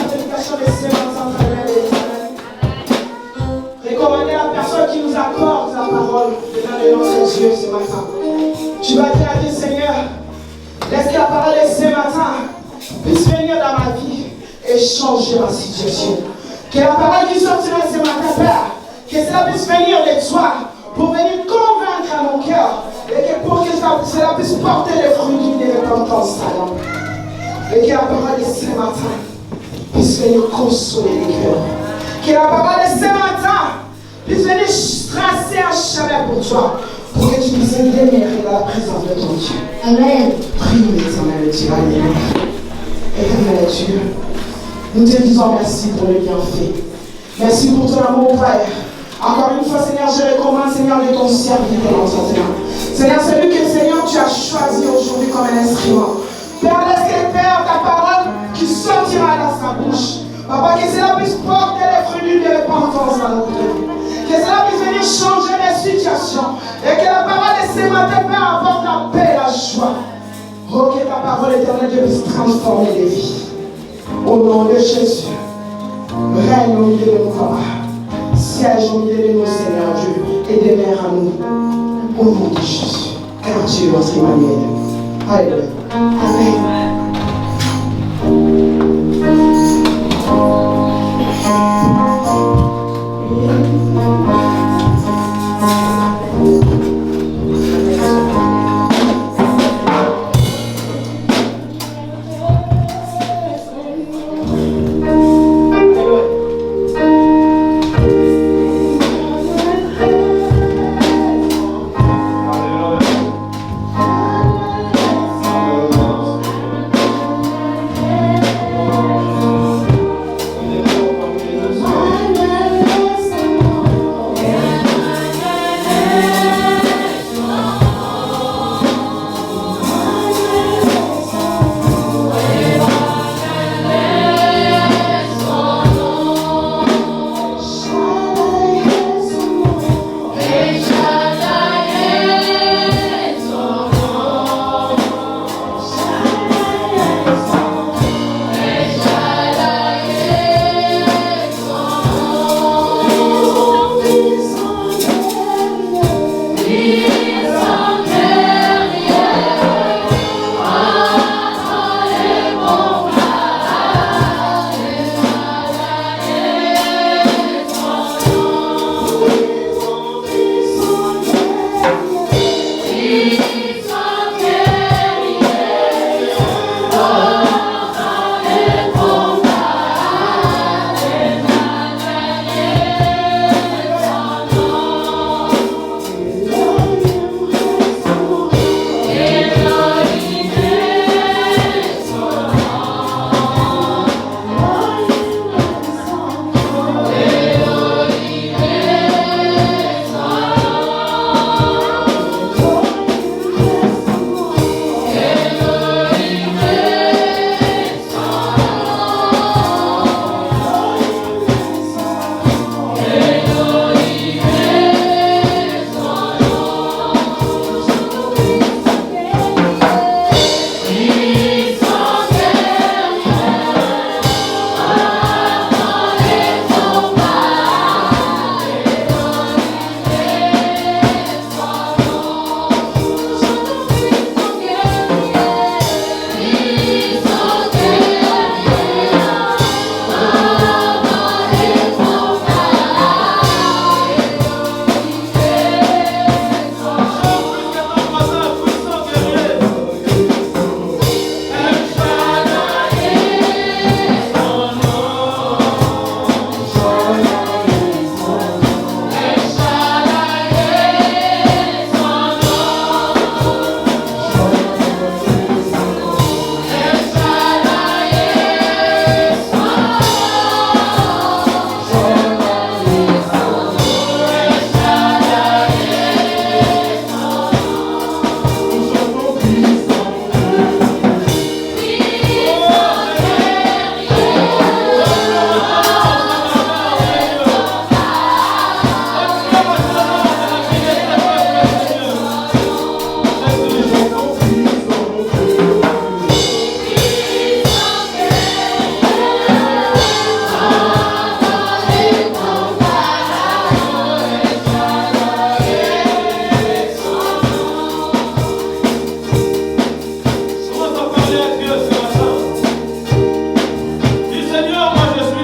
prédication de ce matin, Père éternel. Recommander la personne qui nous accorde la parole devant le nom de Dieu ce matin. Tu vas dire à Dieu, Seigneur, laisse que la parole de ce matin puisse venir dans ma vie et changer ma situation. Que la parole qui sortira ce matin, Père, que cela puisse venir de toi pour venir convaincre à mon cœur et que pour que cela puisse porter les fruits d'une repentance salante. Et que la parole de ce matin puisse venir consoler les cœurs. Que la parole de ce matin puisse venir tracer un chemin pour toi, pour que tu puisses demeurer dans la présence de ton Dieu. Amen. Prie l'éternel Dieu, alléluia. Éternel Dieu, nous te disons merci pour le bienfait. Merci pour ton amour, Père. Encore une fois, Seigneur, je recommande, Seigneur, de ton serviteur dans ta main. Seigneur, celui que, Seigneur, tu as choisi aujourd'hui comme un instrument. Père, laisse que, Père, ta parole qui sortira dans sa bouche. Papa, que cela puisse porter les fruits de repentance dans notre vie. Que cela puisse venir changer les situations. Et que la parole de ce matin, Père, apporte la paix et la joie. Oh, que ta parole éternelle Dieu puisse transformer les vies. Au nom de Jésus, règne au milieu de nous, Papa. Siège au milieu de nous, Seigneur Dieu, et demeure à nous. Au nom de Jésus. Car tu es notre Emmanuel. Alléluia. Amen. Alléluia.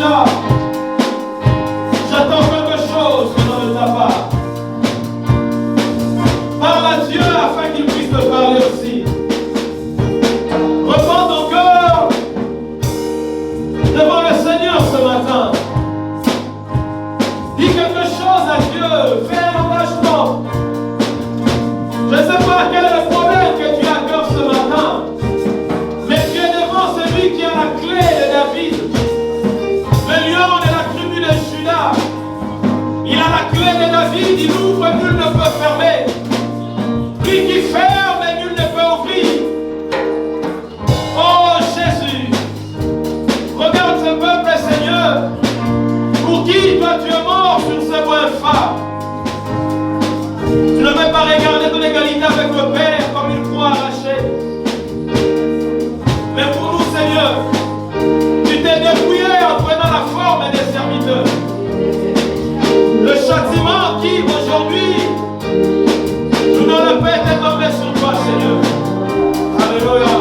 là. J'attends quelque chose venant de ta part. Parle à Dieu afin qu'il puisse te parler aussi. Reprends ton cœur devant le Seigneur ce matin. Dis quelque chose à Dieu. Fais un engagement. Je ne sais pas quel est le problème que tu as à cœur ce matin, mais tu es devant celui qui a la clé de David, le lion de la tribu de Juda. Il a la clé de David, il ouvre et nul ne peut fermer. Lui qui ferme et nul ne peut ouvrir. Oh Jésus, regarde ce peuple, Seigneur, pour qui toi tu es mort sur ce bois infâme. Tu ne veux pas regarder ton égalité avec le Père comme une croix arrachée. Mais pour nous, Seigneur, tu t'es dépouillé en prenant la forme des serviteurs. Le châtiment qui, aujourd'hui, nous donne le Père est tombé sur toi, Seigneur. Alléluia.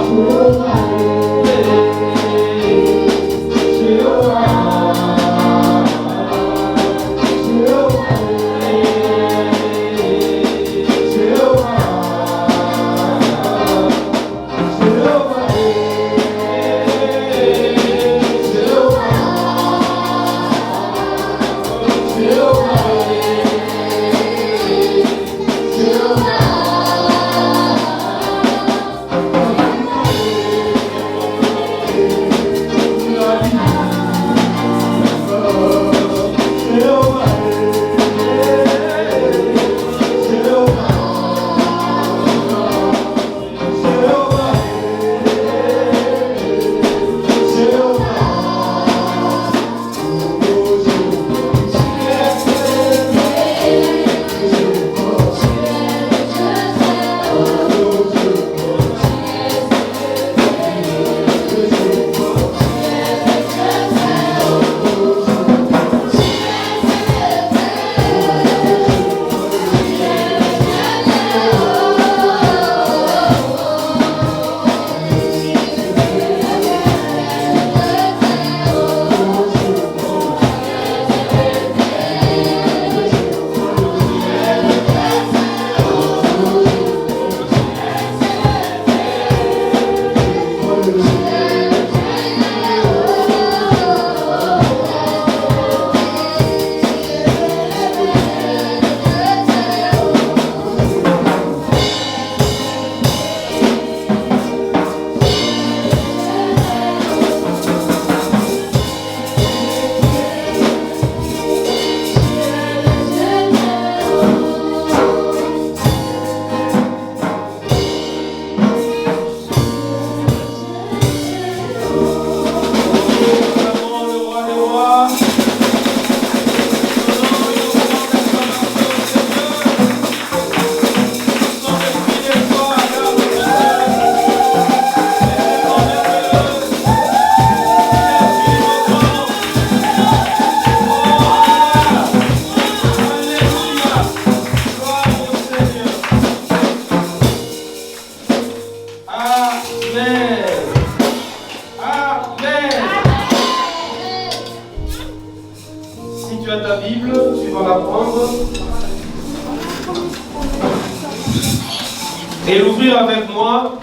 Et l'ouvrir avec moi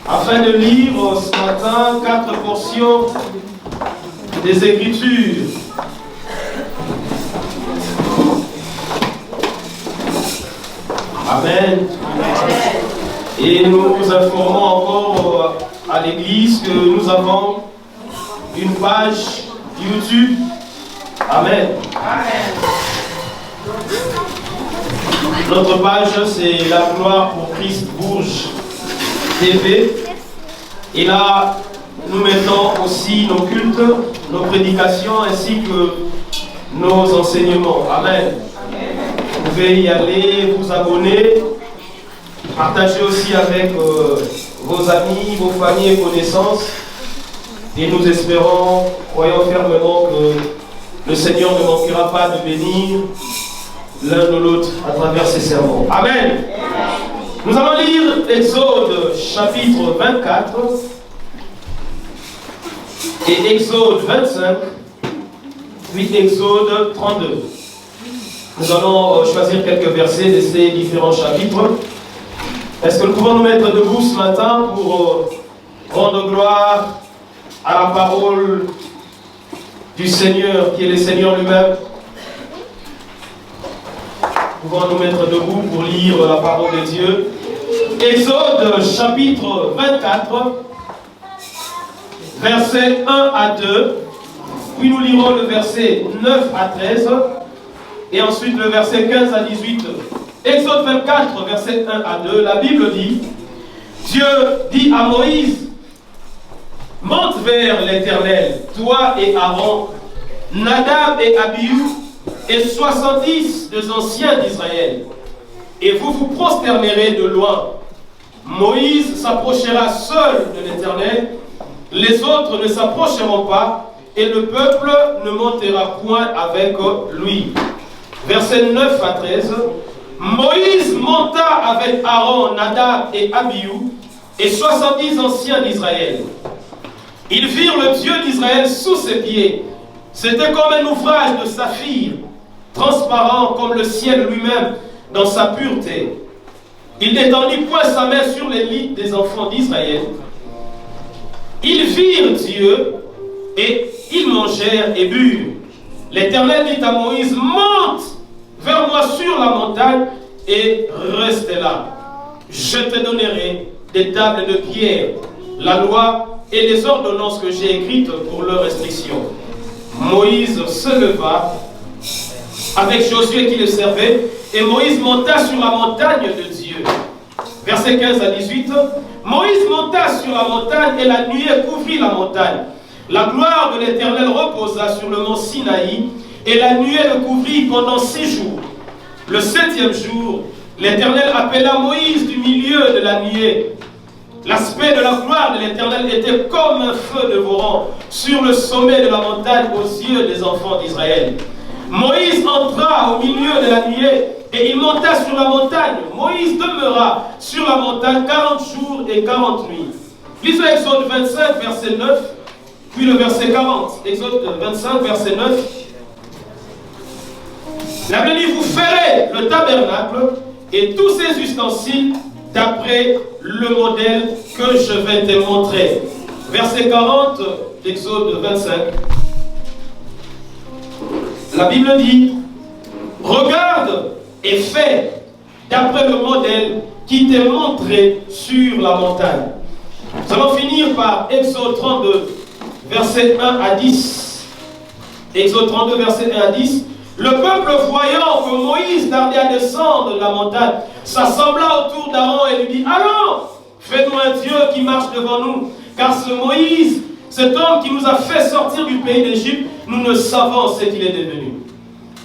afin de lire ce matin 4 portions des Écritures. Amen. Et nous nous informons encore à l'église que nous avons une page YouTube. Amen. Notre page, c'est La Gloire pour Christ Bourges TV. Et là, nous mettons aussi nos cultes, nos prédications ainsi que nos enseignements. Amen. Vous pouvez y aller, vous abonner, partager aussi avec vos amis, vos familles et connaissances. Et nous espérons, croyons fermement que le Seigneur ne manquera pas de bénir l'un de l'autre à travers ses sermons. Amen. Nous allons lire Exode chapitre 24 et Exode 25, puis Exode 32. Nous allons choisir quelques versets de ces différents chapitres. Est-ce que nous pouvons nous mettre debout ce matin pour rendre gloire à la parole du Seigneur, qui est le Seigneur lui-même? Nous pouvons nous mettre debout pour lire la parole de Dieu. Exode chapitre 24, versets 1 à 2. Puis nous lirons le verset 9 à 13. Et ensuite le verset 15 à 18. Exode 24, verset 1 à 2. La Bible dit: Dieu dit à Moïse: monte vers l'Éternel, toi et Aaron, Nadab et Abihu, et 70 des anciens d'Israël, et vous vous prosternerez de loin. Moïse s'approchera seul de l'Éternel, les autres ne s'approcheront pas, et le peuple ne montera point avec lui. Versets 9 à 13. Moïse monta avec Aaron, Nadab et Abihu, et 70 anciens d'Israël. Ils virent le Dieu d'Israël sous ses pieds. C'était comme un ouvrage de saphir, transparent comme le ciel lui-même dans sa pureté. Il n'étendit point sa main sur les lits des enfants d'Israël. Ils virent Dieu et ils mangèrent et burent. L'Éternel dit à Moïse: monte vers moi sur la montagne et reste là. Je te donnerai des tables de pierre, la loi et les ordonnances que j'ai écrites pour leur restriction. Moïse se leva avec Josué qui le servait, et Moïse monta sur la montagne de Dieu. Versets 15 à 18. Moïse monta sur la montagne et la nuée couvrit la montagne. La gloire de l'Éternel reposa sur le mont Sinaï, et la nuée le couvrit pendant 6 jours. Le 7e jour, l'Éternel appela Moïse du milieu de la nuée. L'aspect de la gloire de l'Éternel était comme un feu dévorant sur le sommet de la montagne aux yeux des enfants d'Israël. Moïse entra au milieu de la nuée et il monta sur la montagne. Moïse demeura sur la montagne 40 jours et 40 nuits. Lisons Exode 25, verset 9, puis le verset 40. Exode 25, verset 9. La Bible dit: vous ferez le tabernacle et tous ses ustensiles d'après le modèle que je vais te montrer. Verset 40 d'Exode 25. La Bible dit: regarde et fais d'après le modèle qui t'est montré sur la montagne. Nous allons finir par Exode 32, verset 1 à 10. Exode 32, verset 1 à 10. Le peuple, voyant que Moïse tardait à descendre de la montagne, s'assembla autour d'Aaron et lui dit: allons, fais-nous un Dieu qui marche devant nous, car ce Moïse, cet homme qui nous a fait sortir du pays d'Égypte, nous ne savons ce qu'il est devenu.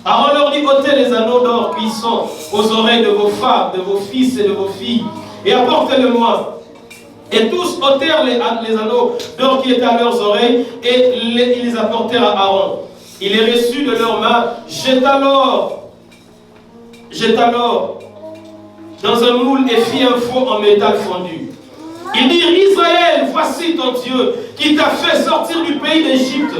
Aaron leur dit: ôtez les anneaux d'or qui sont aux oreilles de vos femmes, de vos fils et de vos filles, et apportez-le-moi. Et tous ôtèrent les anneaux d'or qui étaient à leurs oreilles, et ils les apportèrent à Aaron. Il les reçut de leurs mains, jeta l'or dans un moule et fit un faux en métal fondu. Ils dirent: Israël, voici ton Dieu qui t'a fait sortir du pays d'Égypte.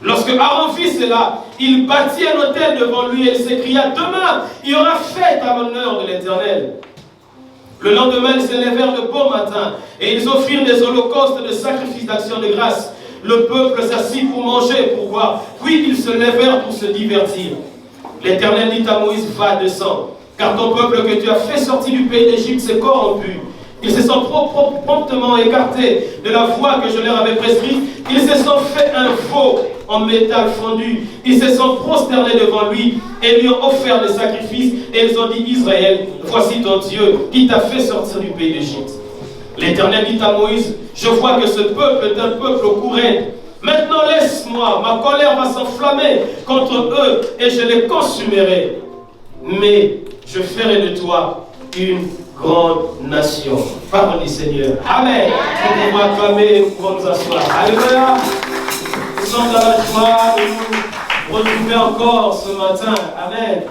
Lorsque Aaron fit cela, il bâtit un autel devant lui et il s'écria: demain, il y aura fête à l'honneur de l'Éternel. Le lendemain, ils se levèrent de bon matin et ils offrirent des holocaustes de sacrifices d'action de grâce. Le peuple s'assit pour manger et pour boire, puis ils se levèrent pour se divertir. L'Éternel dit à Moïse: va, descends, car ton peuple que tu as fait sortir du pays d'Égypte s'est corrompu. Ils se sont promptement écartés de la voie que je leur avais prescrite. Ils se sont fait un veau en métal fondu. Ils se sont prosternés devant lui et lui ont offert des sacrifices. Et ils ont dit: Israël, voici ton Dieu qui t'a fait sortir du pays d'Égypte. L'Éternel dit à Moïse: je vois que ce peuple est un peuple au cou raide. Maintenant laisse-moi, ma colère va s'enflammer contre eux et je les consumerai. Mais je ferai de toi une grande nation. Parole du Seigneur. Amen. Nous pouvons acclamer, nous pouvons nous asseoir. Alléluia. Nous sommes dans la joie de nous retrouver encore ce matin. Amen.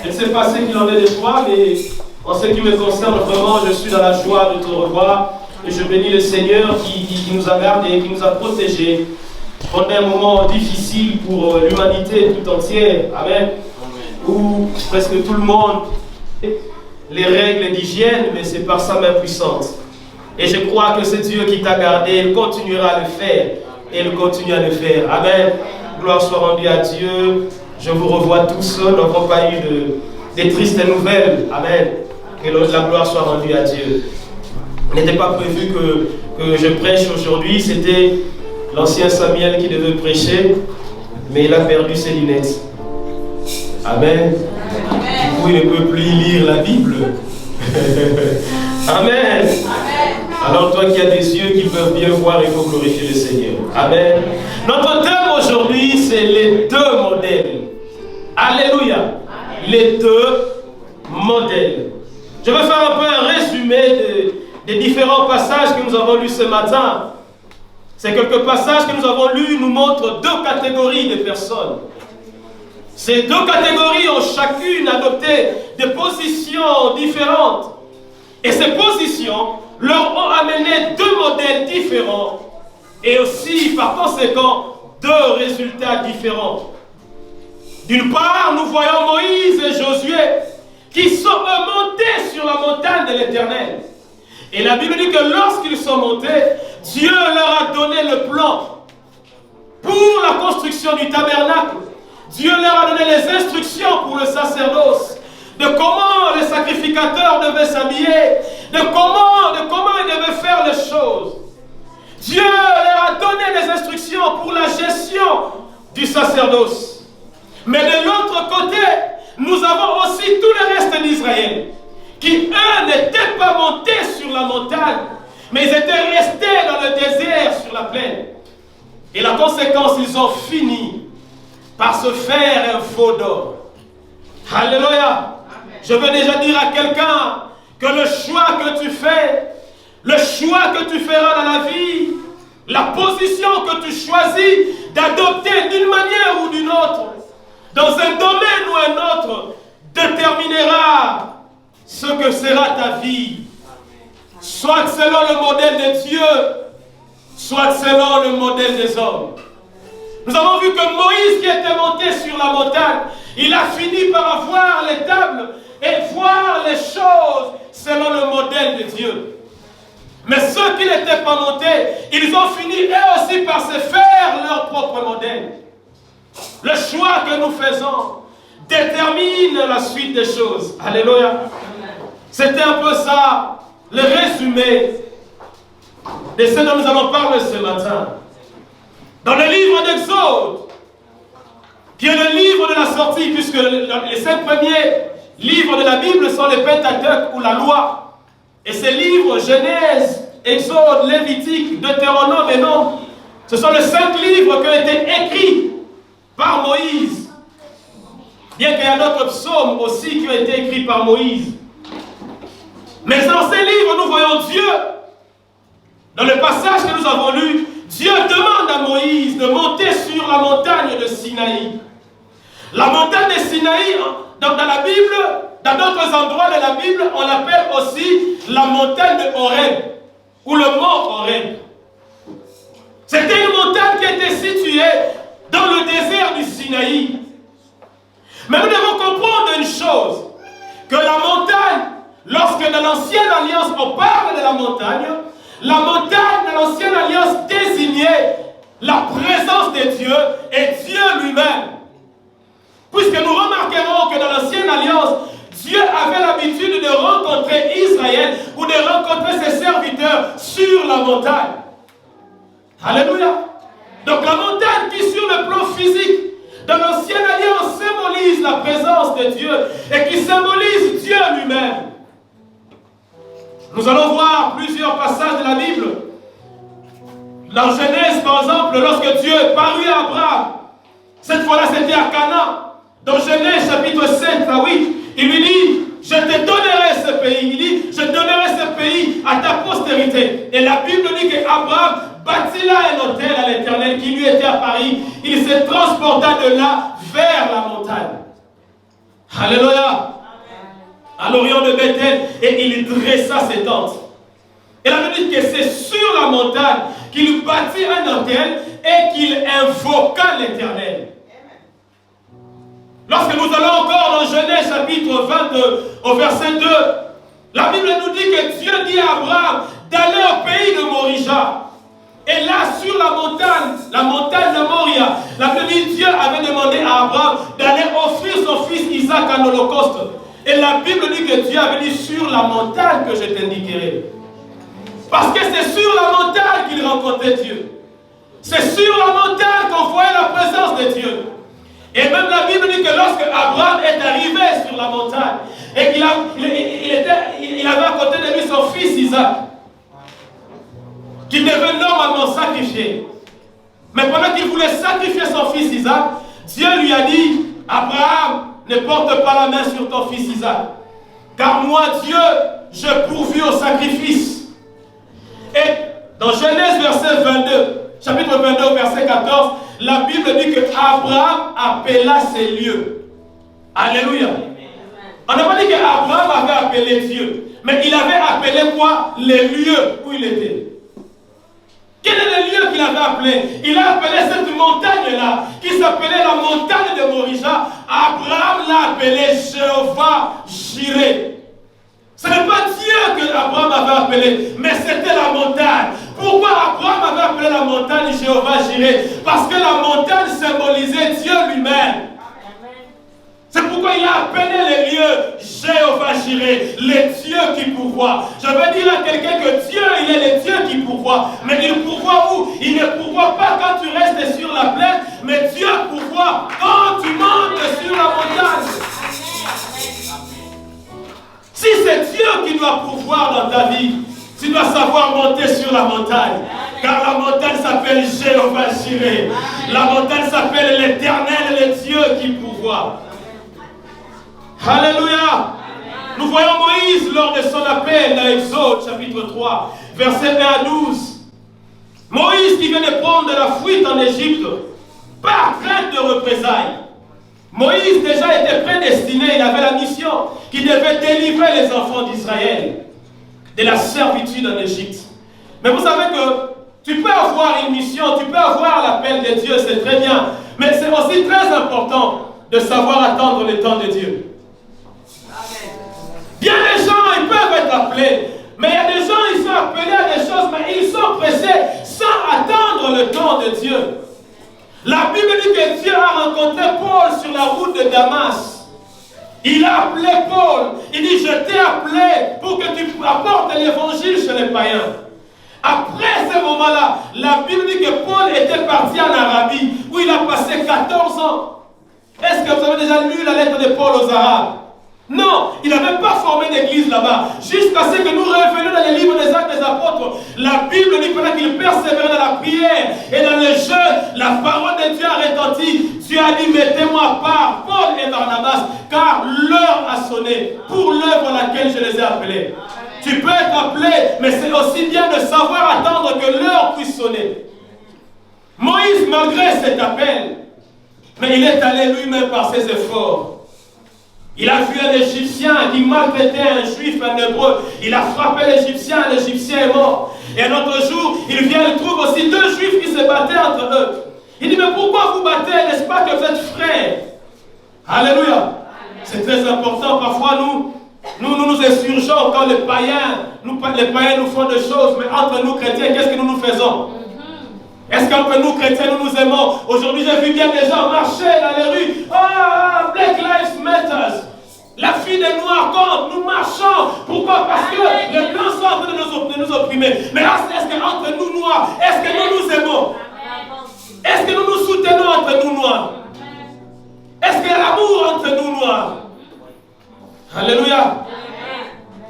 Je ne sais pas ce qu'il en est de toi, mais en ce qui me concerne, vraiment, je suis dans la joie de te revoir Et je bénis le Seigneur qui nous a gardés, qui nous a protégés pendant un moment difficile pour l'humanité tout entière. Amen. Où presque tout le monde, les règles d'hygiène, mais c'est par sa main puissante. Et je crois que c'est Dieu qui t'a gardé, il continuera à le faire. Et il continue à le faire. Amen. Gloire soit rendue à Dieu. Je vous revois tous. Nous n'avons pas eu des tristes nouvelles. Amen. Que la gloire soit rendue à Dieu. Il n'était pas prévu que je prêche aujourd'hui. C'était l'ancien Samuel qui devait prêcher. Mais il a perdu ses lunettes. Amen. Du coup, il ne peut plus lire la Bible. Amen. Alors toi qui as des yeux qui peuvent bien voir, il faut glorifier le Seigneur. Amen. Notre thème aujourd'hui, c'est les deux modèles. Alléluia. Les deux modèles. Je vais faire un peu un résumé des différents passages que nous avons lus ce matin. Ces quelques passages que nous avons lus nous montrent deux catégories de personnes. Ces deux catégories ont chacune adopté des positions différentes. Et ces positions leur ont amené deux modèles différents et aussi, par conséquent, deux résultats différents. D'une part, nous voyons Moïse et Josué qui sont montés sur la montagne de l'Éternel. Et la Bible dit que lorsqu'ils sont montés, Dieu leur a donné le plan pour la construction du tabernacle. Dieu leur a donné les instructions pour le sacerdoce, de comment les sacrificateurs devaient s'habiller, de comment ils devaient faire les choses. Dieu leur a donné des instructions pour la gestion du sacerdoce. Mais de l'autre côté, nous avons aussi tout le reste d'Israël, qui eux n'étaient pas montés sur la montagne, mais ils étaient restés dans le désert sur la plaine. Et la conséquence, ils ont fini par se faire un faux d'or. Alléluia. Je veux déjà dire à quelqu'un que le choix que tu fais, le choix que tu feras dans la vie, la position que tu choisis d'adopter d'une manière ou d'une autre, dans un domaine ou un autre, déterminera ce que sera ta vie. Soit selon le modèle de Dieu, soit selon le modèle des hommes. Nous avons vu que Moïse qui était monté sur la montagne, il a fini par avoir les tables et voir les choses selon le modèle de Dieu. Mais ceux qui n'étaient pas montés, ils ont fini eux aussi par se faire leur propre modèle. Le choix que nous faisons détermine la suite des choses. Alléluia. C'était un peu ça, le résumé de ce dont nous allons parler ce matin. Dans le livre d'Exode, qui est le livre de la sortie, puisque les 5 premiers livres de la Bible sont les Pentateuque ou la loi. Et ces livres, Genèse, Exode, Lévitique, Deutéronome et Nombre, ce sont les 5 livres qui ont été écrits par Moïse. Bien qu'il y ait d'autres psaumes aussi qui ont été écrits par Moïse. Mais dans ces livres, nous voyons Dieu. Dans le passage que nous avons lu, Dieu demande à Moïse de monter sur la montagne de Sinaï. La montagne de Sinaï, dans la Bible, dans d'autres endroits de la Bible, on l'appelle aussi la montagne de Horeb, ou le mont Horeb. C'était une montagne qui était située dans le désert du Sinaï. Mais nous devons comprendre une chose, que la montagne, lorsque dans l'Ancienne Alliance on parle de la montagne dans l'Ancienne Alliance désignait la présence de Dieu et Dieu lui-même. Puisque nous remarquerons que dans l'Ancienne Alliance, Dieu avait l'habitude de rencontrer Israël ou de rencontrer ses serviteurs sur la montagne. Alléluia. Donc la montagne qui sur le plan physique, dans l'Ancienne Alliance, symbolise la présence de Dieu et qui symbolise Dieu lui-même. Nous allons voir plusieurs passages de la Bible. Dans Genèse, par exemple, lorsque Dieu parut à Abraham, cette fois-là c'était à Canaan. Dans Genèse chapitre 7 à 8, il lui dit, je te donnerai ce pays. Il dit, je donnerai ce pays à ta postérité. Et la Bible dit qu'Abraham bâtit là un autel à l'Éternel qui lui était à Paris. Il se transporta de là vers la montagne. Alléluia. À l'orient de Bethel, et il dressa ses tentes. Et la Bible dit que c'est sur la montagne qu'il bâtit un autel et qu'il invoqua l'Éternel. Lorsque nous allons encore dans Genèse chapitre 22 au verset 2, la Bible nous dit que Dieu dit à Abraham d'aller au pays de Morija. Et là, sur la montagne de Moria, la Bible dit que Dieu avait demandé à Abraham d'aller offrir son fils Isaac en holocauste. Et la Bible dit que Dieu avait dit sur la montagne que je t'indiquerai. Parce que c'est sur la montagne qu'il rencontrait Dieu. C'est sur la montagne qu'on voyait la présence de Dieu. Et même la Bible dit que lorsque Abraham est arrivé sur la montagne et qu'il avait à côté de lui son fils Isaac, qu'il devait normalement sacrifier. Mais pendant qu'il voulait sacrifier son fils Isaac, Dieu lui a dit, Abraham, ne porte pas la main sur ton fils Isaac, car moi, Dieu, je pourvus au sacrifice. Et dans Genèse chapitre 22, verset 14, la Bible dit que Abraham appela ces lieux. Alléluia. On n'a pas dit qu'Abraham avait appelé Dieu, mais il avait appelé quoi? Les lieux où il était. Quel est le lieu qu'il avait appelé? Il a appelé cette montagne-là, qui s'appelait la montagne de Morija. Abraham l'a appelé Jéhovah Jireh. Ce n'est pas Dieu que Abraham avait appelé, mais c'était la montagne. Pourquoi Abraham avait appelé la montagne Jéhovah Jireh? Parce que la montagne symbolisait Dieu lui-même. C'est pourquoi il a appelé les lieux Jéhovah Jireh, les dieux qui pourvoient. Je veux dire à quelqu'un que Dieu, il est le Dieu qui pourvoit. Mais il pourvoit où? Il ne pourvoit pas quand tu restes sur la plaine, mais Dieu pourvoit quand tu montes sur la montagne. Si c'est Dieu qui doit pourvoir dans ta vie, tu dois savoir monter sur la montagne. Car la montagne s'appelle Jéhovah Jireh. La montagne s'appelle l'Éternel, le Dieu qui pourvoit. Alléluia. Nous voyons Moïse lors de son appel dans Exode chapitre 3, verset 1 à 12. Moïse qui vient de prendre de la fuite en Égypte, par crainte de représailles. Moïse déjà était prédestiné, il avait la mission qui devait délivrer les enfants d'Israël de la servitude en Égypte. Mais vous savez que tu peux avoir une mission, tu peux avoir l'appel de Dieu, c'est très bien. Mais c'est aussi très important de savoir attendre le temps de Dieu. Bien des gens, ils peuvent être appelés, mais il y a des gens, ils sont appelés à des choses, mais ils sont pressés sans attendre le temps de Dieu. La Bible dit que Dieu a rencontré Paul sur la route de Damas. Il a appelé Paul. Il dit, je t'ai appelé pour que tu apportes l'évangile chez les païens. Après ce moment-là, la Bible dit que Paul était parti en Arabie, où il a passé 14 ans. Est-ce que vous avez déjà lu la lettre de Paul aux Arabes? Non, il n'avait pas formé d'église là-bas. Jusqu'à ce que nous revenions dans les livres des Actes des Apôtres, la Bible dit pendant qu'il persévérait dans la prière et dans le jeûne, la parole de Dieu a retenti. Dieu a dit, mettez-moi à part Paul et Barnabas, car l'heure a sonné pour l'œuvre à laquelle je les ai appelés. Tu peux être appelé, mais c'est aussi bien de savoir attendre que l'heure puisse sonner. Moïse, malgré cet appel, mais il est allé lui-même par ses efforts. Il a vu un Égyptien qui maltraitait un Juif, un Hébreu. Il a frappé l'Égyptien est mort. Et un autre jour, il vient, il trouve aussi deux Juifs qui se battaient entre eux. Il dit, mais pourquoi vous battez? N'est-ce pas que vous êtes frères? Alléluia. C'est très important. Parfois, nous insurgeons quand les païens nous font des choses. Mais entre nous, chrétiens, qu'est-ce que nous faisons? Est-ce qu'entre nous, chrétiens, nous nous aimons? Aujourd'hui, j'ai vu bien des gens marcher dans les rues. Ah, Black Lives Matter. La fille des Noirs compte. Nous marchons. Pourquoi? Parce que les Blancs sont en train de nous opprimer. Mais est-ce qu'entre nous Noirs, est-ce que nous nous aimons? Est-ce que nous nous soutenons entre nous Noirs? Est-ce qu'il y a l'amour entre nous Noirs? Alléluia.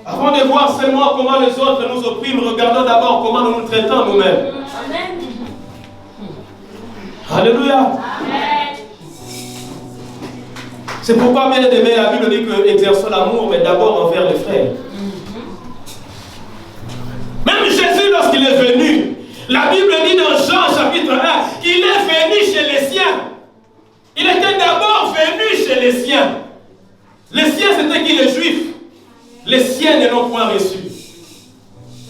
Avant de voir seulement comment les autres nous oppriment, regardons d'abord comment nous nous traitons nous-mêmes. Alléluia. Amen. C'est pourquoi, bien aimé, la Bible dit que exerçons l'amour, mais d'abord envers les frères. Même Jésus, lorsqu'il est venu, la Bible dit dans Jean chapitre 1 qu'il est venu chez les siens. Il était d'abord venu chez les siens. Les siens, c'était qui? Les Juifs. Les siens ne l'ont point reçu.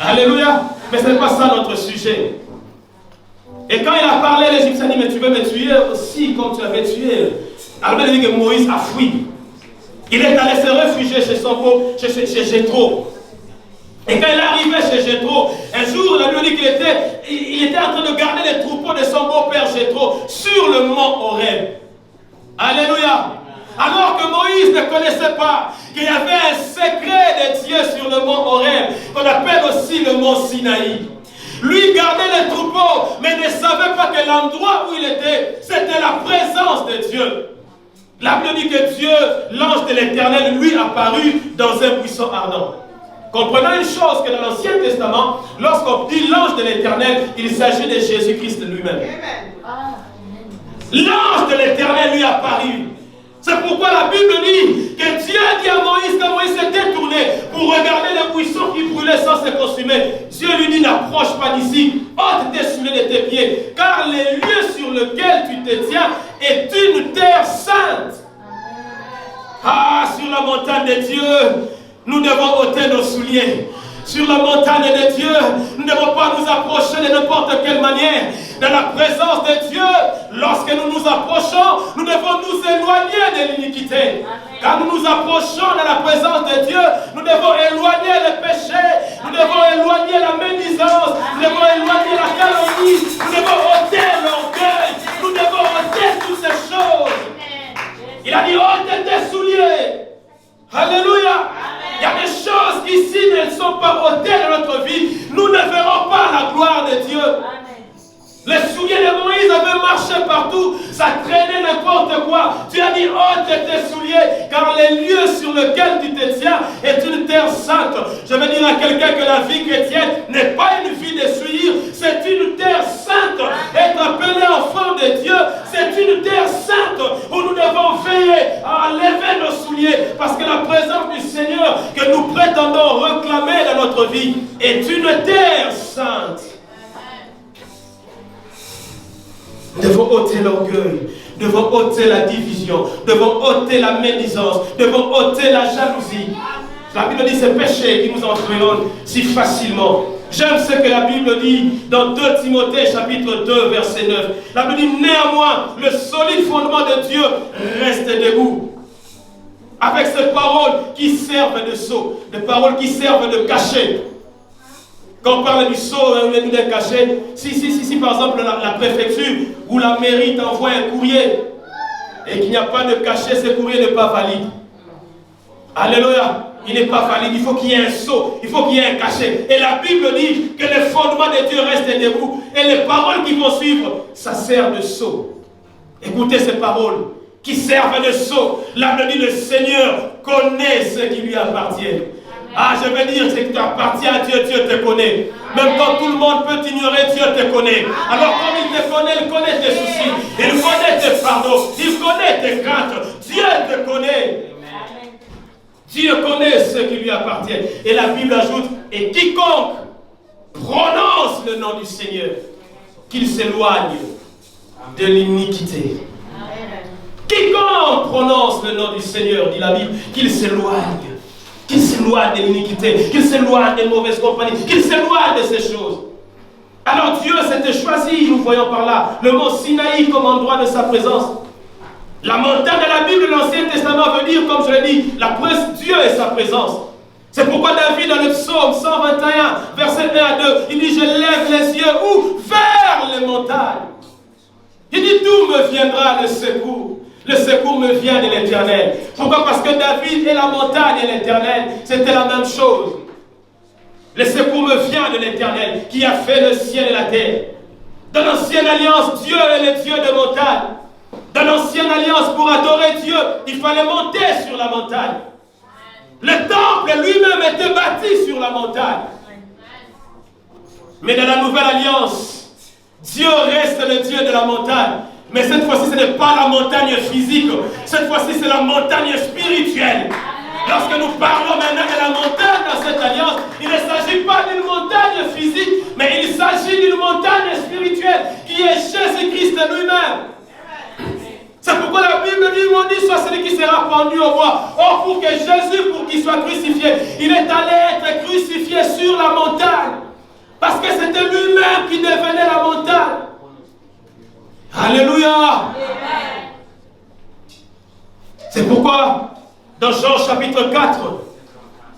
Alléluia. Mais ce n'est pas ça notre sujet. Et quand il a parlé, l'Égyptien dit, mais tu veux me tuer aussi comme tu avais tué. Alors il dit que Moïse a fui. Il est allé se réfugier chez son beau, chez Jéthro. Et quand il est arrivé chez Jéthro, un jour, la Bible dit qu'il était en train de garder les troupeaux de son beau-père Jéthro sur le mont Horeb. Alléluia. Alors que Moïse ne connaissait pas qu'il y avait un secret de Dieu sur le mont Horeb, qu'on appelle aussi le mont Sinaï. Lui gardait les troupeaux, mais ne savait pas que l'endroit où il était, c'était la présence de Dieu. La Bible dit que Dieu, l'ange de l'Éternel, lui apparut dans un buisson ardent. Comprenons une chose, que dans l'Ancien Testament, lorsqu'on dit l'ange de l'Éternel, il s'agit de Jésus-Christ lui-même. L'ange de l'Éternel lui apparut. C'est pourquoi la Bible dit que Dieu a dit à Moïse, quand Moïse s'est détourné pour regarder le buisson qui brûlait sans se consumer, Dieu lui dit, n'approche pas d'ici, ôte tes souliers de tes pieds, car les lieux sur lesquels tu te tiens est une terre sainte. Ah, sur la montagne de Dieu, nous devons ôter nos souliers. Sur la montagne de Dieu, nous ne devons pas nous approcher de n'importe quelle manière. Dans la présence de Dieu, lorsque nous nous approchons, nous devons nous éloigner de l'iniquité. Quand nous nous approchons de la présence de Dieu, nous devons éloigner le péché, nous devons éloigner la médisance, nous devons éloigner la calomnie, nous devons ôter l'orgueil, nous devons ôter toutes ces choses. Il a dit, ôte tes souliers. Alléluia. Il y a des choses qui, si elles ne sont pas ôtées de notre vie, nous ne verrons pas la gloire de Dieu. Les souliers de Moïse avaient marché partout, ça traînait n'importe quoi. Tu as dit, ôte tes souliers, car les lieux sur lesquels tu te tiens est une terre sainte. Je veux dire à quelqu'un que la vie chrétienne n'est pas une vie de souillure, c'est une terre sainte. Être appelé enfant de Dieu, c'est une terre sainte où nous devons veiller à lever nos souliers, parce que la présence du Seigneur que nous prétendons réclamer dans notre vie est une terre sainte. Nous devons ôter l'orgueil, nous devons ôter la division, nous devons ôter la médisance, nous devons ôter la jalousie. La Bible dit ces péchés qui nous entraînent si facilement. J'aime ce que la Bible dit dans 2 Timothée chapitre 2 verset 9. La Bible dit néanmoins le solide fondement de Dieu reste debout. Avec ces paroles qui servent de sceau, des paroles qui servent de cachet. Quand on parle du sceau ou des cachets, si par exemple la préfecture ou la mairie t'envoie un courrier et qu'il n'y a pas de cachet, ce courrier n'est pas valide. Alléluia. Il n'est pas valide, il faut qu'il y ait un sceau, il faut qu'il y ait un cachet. Et la Bible dit que les fondements de Dieu restent debout. Et les paroles qui vont suivre, ça sert de sceau. Écoutez ces paroles qui servent de sceau. La Bible dit le Seigneur connaît ce qui lui appartient. Ah, je veux dire, c'est que tu appartiens à Dieu, Dieu te connaît. Même quand tout le monde peut t'ignorer, Dieu te connaît. Alors comme il te connaît, il connaît tes soucis, il connaît tes fardeaux, il connaît tes craintes. Dieu te connaît. Dieu connaît ce qui lui appartient. Et la Bible ajoute, et quiconque prononce le nom du Seigneur, qu'il s'éloigne de l'iniquité. Quiconque prononce le nom du Seigneur, dit la Bible, qu'il s'éloigne. Qu'il s'éloigne de l'iniquité, qu'il s'éloigne des mauvaises compagnies, qu'il s'éloigne de ces choses. Alors Dieu s'était choisi, nous voyons par là, le mont Sinaï comme endroit de sa présence. La montagne de la Bible de l'Ancien Testament veut dire, comme je l'ai dit, Dieu et sa présence. C'est pourquoi David dans le psaume 121, verset 1 à 2, il dit, je lève les yeux où? Vers les montagnes. Il dit, d'où me viendra le secours? Le secours me vient de l'Éternel. Pourquoi? Parce que David et la montagne et l'Éternel, c'était la même chose. Le secours me vient de l'Éternel, qui a fait le ciel et la terre. Dans l'ancienne alliance, Dieu est le Dieu de montagne. Dans l'ancienne alliance, pour adorer Dieu, il fallait monter sur la montagne. Le temple lui-même était bâti sur la montagne. Mais dans la nouvelle alliance, Dieu reste le Dieu de la montagne. Mais cette fois-ci, ce n'est pas la montagne physique. Cette fois-ci, c'est la montagne spirituelle. Lorsque nous parlons maintenant de la montagne dans cette alliance, il ne s'agit pas d'une montagne physique, mais il s'agit d'une montagne spirituelle qui est Jésus-Christ lui-même. C'est pourquoi la Bible Bible dit, maudit soit celui qui sera pendu au bois. Or, pour que Jésus, pour qu'il soit crucifié, il est allé être crucifié sur la montagne. Parce que c'était lui-même qui devenait la montagne. Alléluia. C'est pourquoi, dans Jean chapitre 4,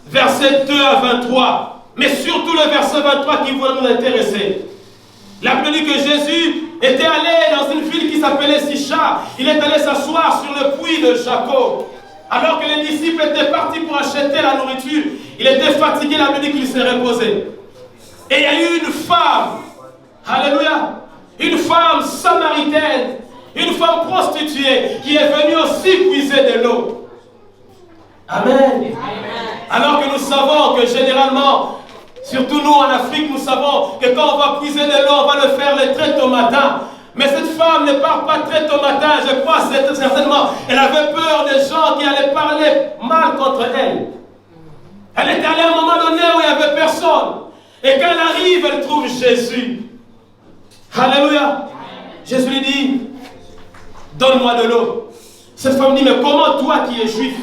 versets 2 à 23, mais surtout le verset 23 qui va nous intéresser. La Bible dit que Jésus était allé dans une ville qui s'appelait Sichar. Il est allé s'asseoir sur le puits de Jacob. Alors que les disciples étaient partis pour acheter la nourriture, il était fatigué, la Bible dit qu'il s'est reposé. Et il y a eu une femme, alléluia, une femme samaritaine, une femme prostituée qui est venue aussi puiser de l'eau. Amen. Alors que nous savons que généralement, surtout nous en Afrique, nous savons que quand on va puiser de l'eau, on va le faire les très tôt matin. Mais cette femme ne part pas très tôt matin, je crois certainement. Elle avait peur des gens qui allaient parler mal contre elle. Elle était allée à un moment donné où il n'y avait personne. Et quand elle arrive, elle trouve Jésus. Alléluia. Jésus lui dit, donne-moi de l'eau. Cette femme dit, mais comment toi qui es juif,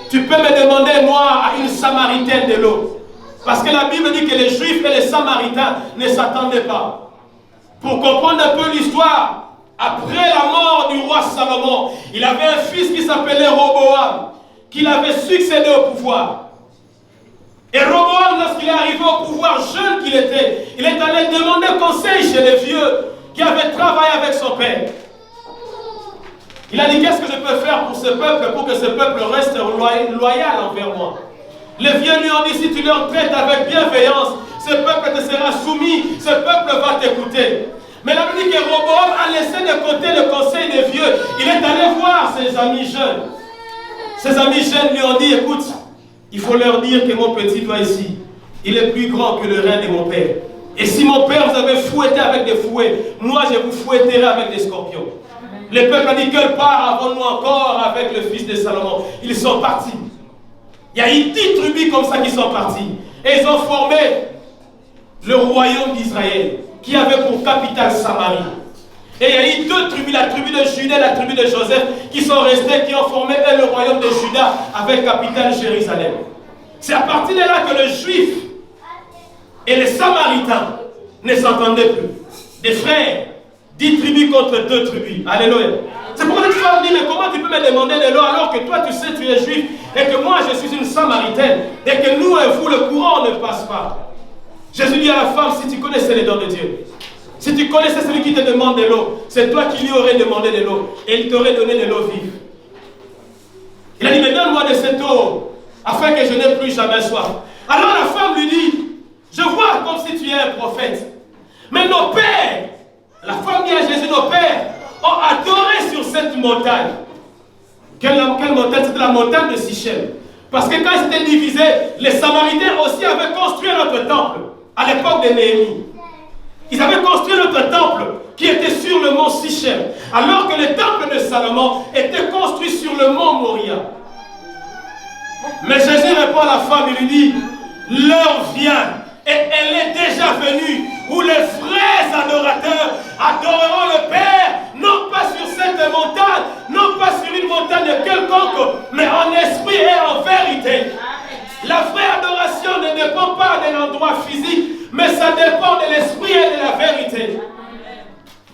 tu peux me demander, moi, à une samaritaine de l'eau? Parce que la Bible dit que les Juifs et les Samaritains ne s'attendaient pas. Pour comprendre un peu l'histoire, après la mort du roi Salomon, il avait un fils qui s'appelait Roboam, qui l'avait succédé au pouvoir. Et Roboam, lorsqu'il est arrivé au pouvoir, jeune qu'il était, il est allé demander conseil chez les vieux qui avaient travaillé avec son père. Il a dit, qu'est-ce que je peux faire pour ce peuple, pour que ce peuple reste loyal envers moi? Les vieux lui ont dit, si tu leur traites avec bienveillance, ce peuple te sera soumis, ce peuple va t'écouter. Mais la Bible dit que Roboam a laissé de côté le conseil des vieux. Il est allé voir ses amis jeunes. Ses amis jeunes lui ont dit, écoute, il faut leur dire que mon petit doigt ici, il est plus grand que le rein de mon père. Et si mon père vous avait fouetté avec des fouets, moi je vous fouetterai avec des scorpions. Le peuple a dit, quelle part avons-nous encore avec le fils de Salomon? Ils sont partis. Il y a eu 10 tribus comme ça qui sont partis. Et ils ont formé le royaume d'Israël, qui avait pour capitale Samarie. Et il y a eu 2 tribus, la tribu de Juda et la tribu de Joseph, qui sont restés, qui ont formé le royaume de Juda avec capitale Jérusalem. C'est à partir de là que le juif et les samaritains ne s'entendaient plus. Des frères, 10 tribus contre 2 tribus. Alléluia. C'est pourquoi cette femme dit, mais comment tu peux me demander de l'eau alors que toi tu sais tu es juif et que moi je suis une samaritaine et que nous et vous le courant ne passe pas. Jésus dit à la femme, si tu connaissais les dons de Dieu, si tu connaissais celui qui te demande de l'eau, c'est toi qui lui aurais demandé de l'eau et il t'aurait donné de l'eau vive. Il a dit, mais donne-moi de cette eau afin que je n'ai plus jamais soif. Alors la femme lui dit, je vois comme si tu es un prophète. Mais nos pères, la femme dit à Jésus, nos pères ont adoré sur cette montagne. Quelle montagne? C'était la montagne de Sichem. Parce que quand ils étaient divisés, les Samaritains aussi avaient construit notre temple à l'époque de Néhémie. Ils avaient construit notre temple qui était sur le mont Sichem, alors que le temple de Salomon était construit sur le mont Moria. Mais Jésus répond à la femme, il lui dit, l'heure vient, et elle est déjà venue, où les vrais adorateurs adoreront le Père, non pas sur cette montagne, non pas sur une montagne quelconque, mais en esprit et en vérité. La vraie adoration ne dépend pas d'un endroit physique, mais ça dépend de l'esprit et de la vérité.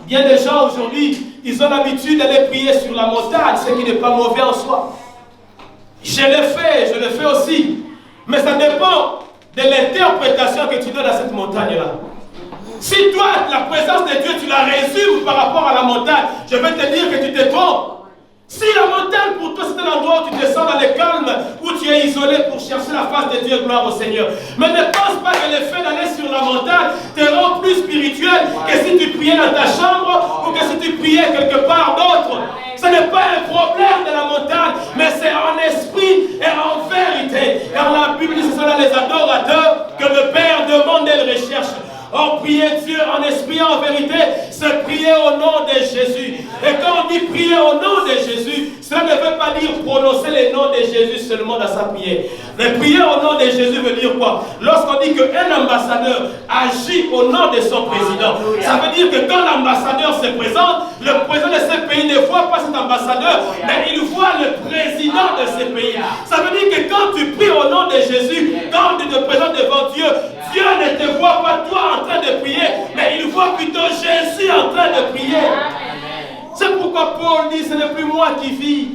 Bien des gens aujourd'hui, ils ont l'habitude d'aller prier sur la montagne, ce qui n'est pas mauvais en soi. Je le fais aussi. Mais ça dépend de l'interprétation que tu donnes à cette montagne-là. Si toi, la présence de Dieu, tu la résumes par rapport à la montagne, je vais te dire que tu te trompes. Si la montagne pour toi c'est un endroit où tu descends dans le calme, où tu es isolé pour chercher la face de Dieu, gloire au Seigneur. Mais ne pense pas que le fait d'aller sur la montagne te rend plus spirituel que si tu priais dans ta chambre ou que si tu priais quelque part d'autre. Ce n'est pas un problème de la montagne, mais c'est en esprit et en vérité. Car la Bible dit que ce sont là les adorateurs que le Père demande et le recherche. Or, prier Dieu en esprit et en vérité, c'est prier au nom de Jésus. Et quand on dit prier au nom de Jésus, cela ne veut pas dire prononcer le nom de Jésus seulement dans sa prière. Mais prier au nom de Jésus veut dire quoi? Lorsqu'on dit qu'un ambassadeur agit au nom de son président, ça veut dire que quand l'ambassadeur se présente, le président de ce pays ne voit pas cet ambassadeur ambassadeurs, mais il voit le président de ces pays. Ça veut dire que quand tu pries au nom de Jésus, quand tu te présentes devant Dieu, Dieu ne te voit pas toi en train de prier, mais il voit plutôt Jésus en train de prier. C'est pourquoi Paul dit, ce n'est plus moi qui vis,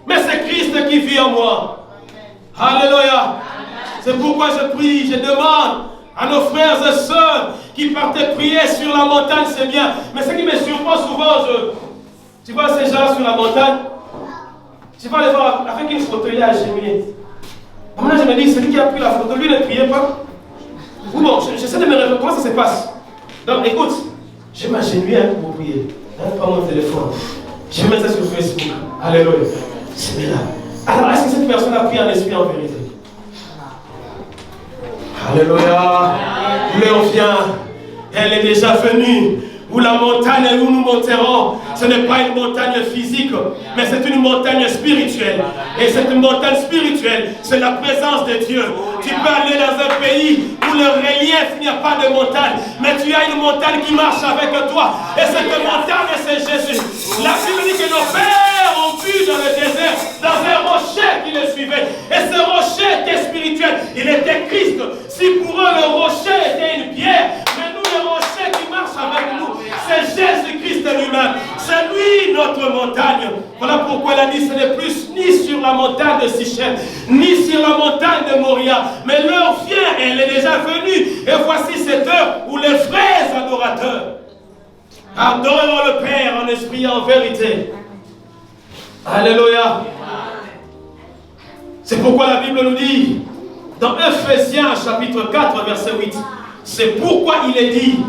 mais c'est Christ qui vit en moi. Alléluia. C'est pourquoi je prie, je demande à nos frères et sœurs qui partaient prier sur la montagne, c'est bien. Mais ce qui me surprend souvent, tu vois ces gens sur la montagne, tu vas les voir avec une photo, il est agenouillé. Maintenant je me dis, celui qui a pris la photo, lui ne priait pas. Ou bon, j'essaie de me réfléchir, comment ça se passe? Donc écoute, je vais m'agenouiller pour prier. Pas mon téléphone. Je vais mettre ça sur Facebook. Alléluia. C'est bien là. Alors est-ce que cette personne a pris en esprit en vérité? Alléluia. L'heure vient. Elle est déjà venue. Où la montagne où nous monterons, ce n'est pas une montagne physique, mais c'est une montagne spirituelle. Et cette montagne spirituelle, c'est la présence de Dieu. Tu peux aller dans un pays où le relief, il n'y a pas de montagne, mais tu as une montagne qui marche avec toi. Et cette montagne, c'est Jésus. La Bible dit que nos pères ont vu dans le désert, dans un rocher qui le suivait. Et ce rocher était spirituel. Il était Christ. Si pour eux, le rocher était une pierre, mais nous, le rocher qui marche avec nous, c'est Jésus-Christ lui-même. C'est lui notre montagne. Voilà pourquoi il a dit, ce n'est plus ni sur la montagne de Sichem, ni sur la montagne de Moria. Mais l'heure vient, elle est déjà venue. Et voici cette heure où les vrais adorateurs adoreront le Père en esprit et en vérité. Alléluia. C'est pourquoi la Bible nous dit, dans Ephésiens chapitre 4, verset 8, c'est pourquoi il est dit,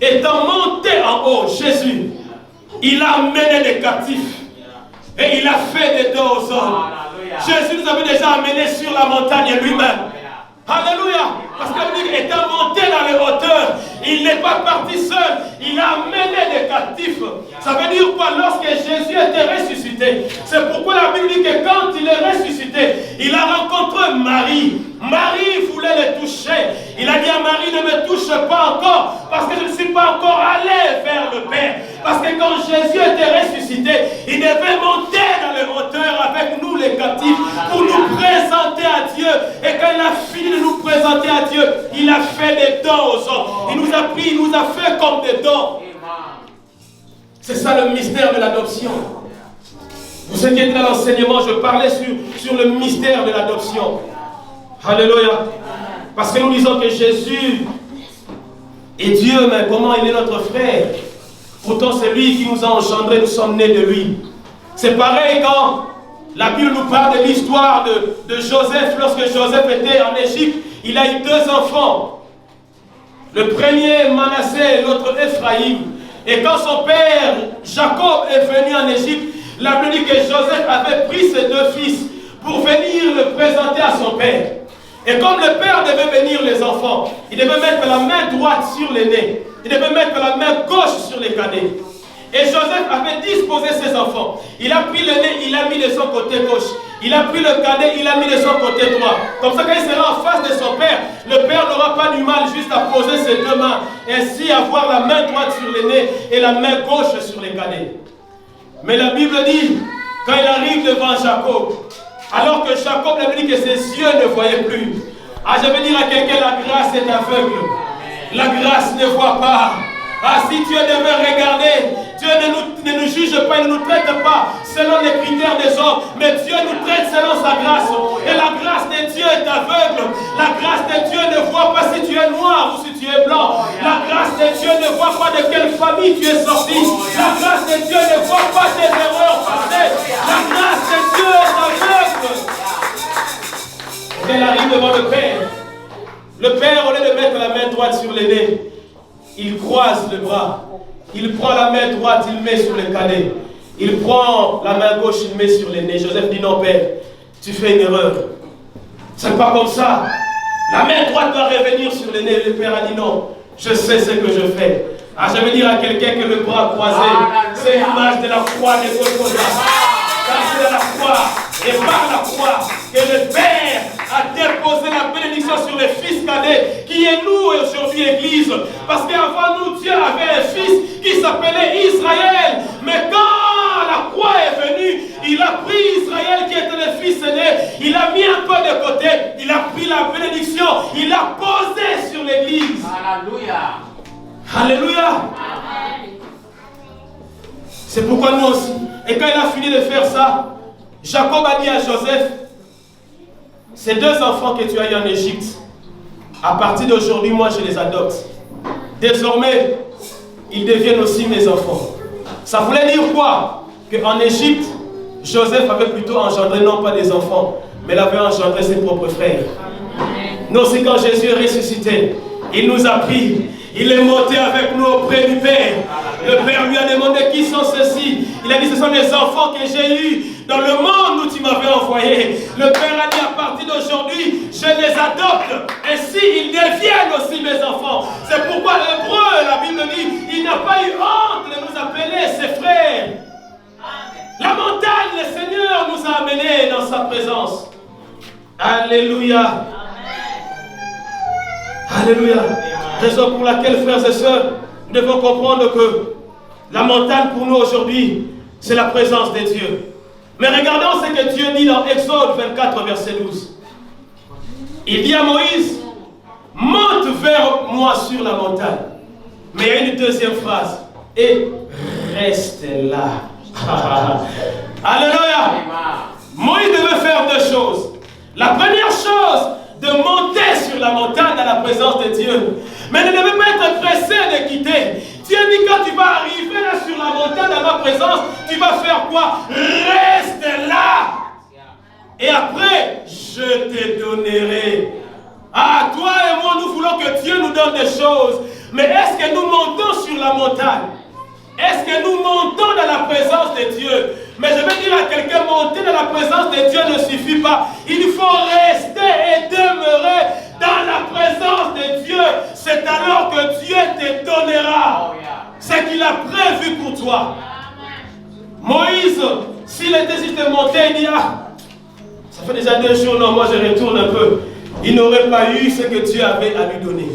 étant monté en haut, Jésus, il a mené des captifs et il a fait des dons aux hommes. Jésus nous avait déjà amenés sur la montagne lui-même. Alléluia. Parce qu'il dit, étant monté dans les hauteurs, il n'est pas parti seul, il a mené des captifs. Ça veut dire quoi? Lorsque Jésus était ressuscité, c'est pourquoi la Bible dit que quand il est ressuscité, il a rencontré Marie. Marie voulait le toucher. Il a dit à Marie, ne me touche pas encore, parce que je ne suis pas encore allé vers le Père. Parce que quand Jésus était ressuscité, il devait monter dans les hauteurs avec nous les captifs pour nous présenter à Dieu. Et quand il a fini de nous présenter à Dieu, il a fait des dons aux hommes. Il nous a pris, il nous a fait comme des dons. C'est ça le mystère de l'adoption. Vous êtes qui dans l'enseignement, je parlais sur le mystère de l'adoption. Alléluia. Parce que nous disons que Jésus est Dieu, mais comment il est notre frère? Pourtant c'est lui qui nous a engendrés, nous sommes nés de lui. C'est pareil quand la Bible nous parle de l'histoire de Joseph. Lorsque Joseph était en Égypte, il a eu 2 enfants. Le premier Manassé et l'autre Ephraïm. Et quand son père Jacob est venu en Égypte, la Bible dit que Joseph avait pris ses 2 fils pour venir le présenter à son père. Et comme le père devait bénir les enfants, il devait mettre la main droite sur l'aîné, il devait mettre la main gauche sur les cadets. Et Joseph avait disposé ses enfants. Il a pris l'aîné, il l'a mis de son côté gauche. Il a pris le cadet, il l'a mis de son côté droit. Comme ça, quand il sera en face de son père, le père n'aura pas du mal juste à poser ses 2 mains. Ainsi avoir la main droite sur l'aîné et la main gauche sur les cadets. Mais la Bible dit, quand il arrive devant Jacob, alors que Jacob avait dit que ses yeux ne voyaient plus. Ah, je veux dire à quelqu'un, la grâce est aveugle. La grâce ne voit pas. Ah, si Dieu devait regarder, Dieu ne nous juge pas, il ne nous traite pas selon les critères des hommes, mais Dieu nous traite selon sa grâce. Et la grâce de Dieu est aveugle. La grâce de Dieu ne voit pas si tu es noir ou si tu es blanc. La grâce de Dieu ne voit pas de quelle famille tu es sorti. La grâce de Dieu ne voit pas tes erreurs passées. La grâce de Dieu est aveugle. Et elle arrive devant le Père. Le Père, au lieu de mettre la main droite sur l'aîné, il croise le bras. Il prend la main droite, il met sur le cadet. Il prend la main gauche, il met sur l'aîné. Joseph dit, non Père, tu fais une erreur. C'est pas comme ça. La main droite doit revenir sur l'aîné. Le Père a dit, non, je sais ce que je fais. Ah, je veux dire à quelqu'un que le bras croisé, c'est l'image de la croix de Golgotha. Car c'est à la croix et par la croix que le Père a déposé la bénédiction sur les fils cadets, qui est nous aujourd'hui Église. Parce qu'avant nous, Dieu avait un fils qui s'appelait Israël. Mais quand la croix est il a mis un peu de côté, il a pris la bénédiction, il l'a posé sur l'église. Alléluia. Alléluia. C'est pourquoi nous aussi. Et quand il a fini de faire ça, Jacob a dit à Joseph, ces 2 enfants que tu as eu en Égypte, à partir d'aujourd'hui, moi je les adopte. Désormais, ils deviennent aussi mes enfants. Ça voulait dire quoi? Qu'en Égypte, Joseph avait plutôt engendré non pas des enfants, mais il avait engendré ses propres frères. Nous aussi, quand Jésus est ressuscité, il nous a pris, il est monté avec nous auprès du Père. Le Père lui a demandé qui sont ceux-ci. Il a dit, ce sont les enfants que j'ai eus dans le monde où tu m'avais envoyé. Le Père a dit, à partir d'aujourd'hui, je les adopte. Ainsi, ils deviennent aussi mes enfants. C'est pourquoi l'Hébreu, la Bible dit, il n'a pas eu honte de nous appeler ses frères. La montagne, le Seigneur nous a amenés dans sa présence. Alléluia. Alléluia. Raison pour laquelle, frères et sœurs, nous devons comprendre que la montagne pour nous aujourd'hui, c'est la présence de Dieu. Mais regardons ce que Dieu dit dans Exode 24, verset 12. Il dit à Moïse, monte vers moi sur la montagne. Mais il y a une deuxième phrase. Et reste là. Alléluia. Moïse devait faire 2 choses. La première chose, de monter sur la montagne dans la présence de Dieu. Mais ne devait pas être pressé de quitter. Dieu dit, quand tu vas arriver là sur la montagne dans ma présence, tu vas faire quoi? Reste là. Et après, je te donnerai. Ah, toi et moi, nous voulons que Dieu nous donne des choses. Mais est-ce que nous montons sur la montagne? Est-ce que nous montons dans la présence de Dieu? Mais je vais dire à quelqu'un, monter dans la présence de Dieu ne suffit pas. Il faut rester et demeurer dans la présence de Dieu. C'est alors que Dieu te donnera ce qu'il a prévu pour toi. Moïse, s'il était juste monté, il dit, ah, ça fait déjà 2 jours, non, moi je retourne un peu. Il n'aurait pas eu ce que Dieu avait à lui donner.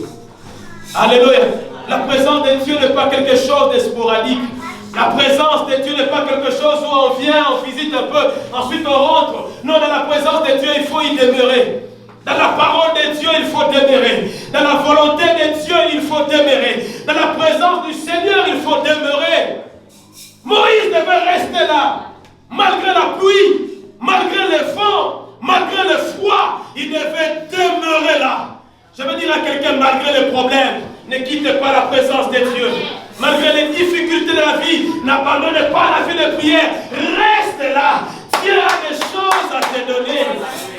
Alléluia. La présence de Dieu n'est pas quelque chose de sporadique. La présence de Dieu n'est pas quelque chose où on vient, on visite un peu, ensuite on rentre. Non, dans la présence de Dieu, il faut y demeurer. Dans la parole de Dieu, il faut demeurer. Dans la volonté de Dieu, il faut demeurer. Dans la présence du Seigneur, il faut demeurer. Moïse devait rester là. Malgré la pluie, malgré le vent, malgré le froid, il devait demeurer là. Je veux dire à quelqu'un, malgré les problèmes, ne quittez pas la présence de Dieu. Malgré les difficultés de la vie, n'abandonnez pas la vie de prière. Reste là. Dieu a des choses à te donner.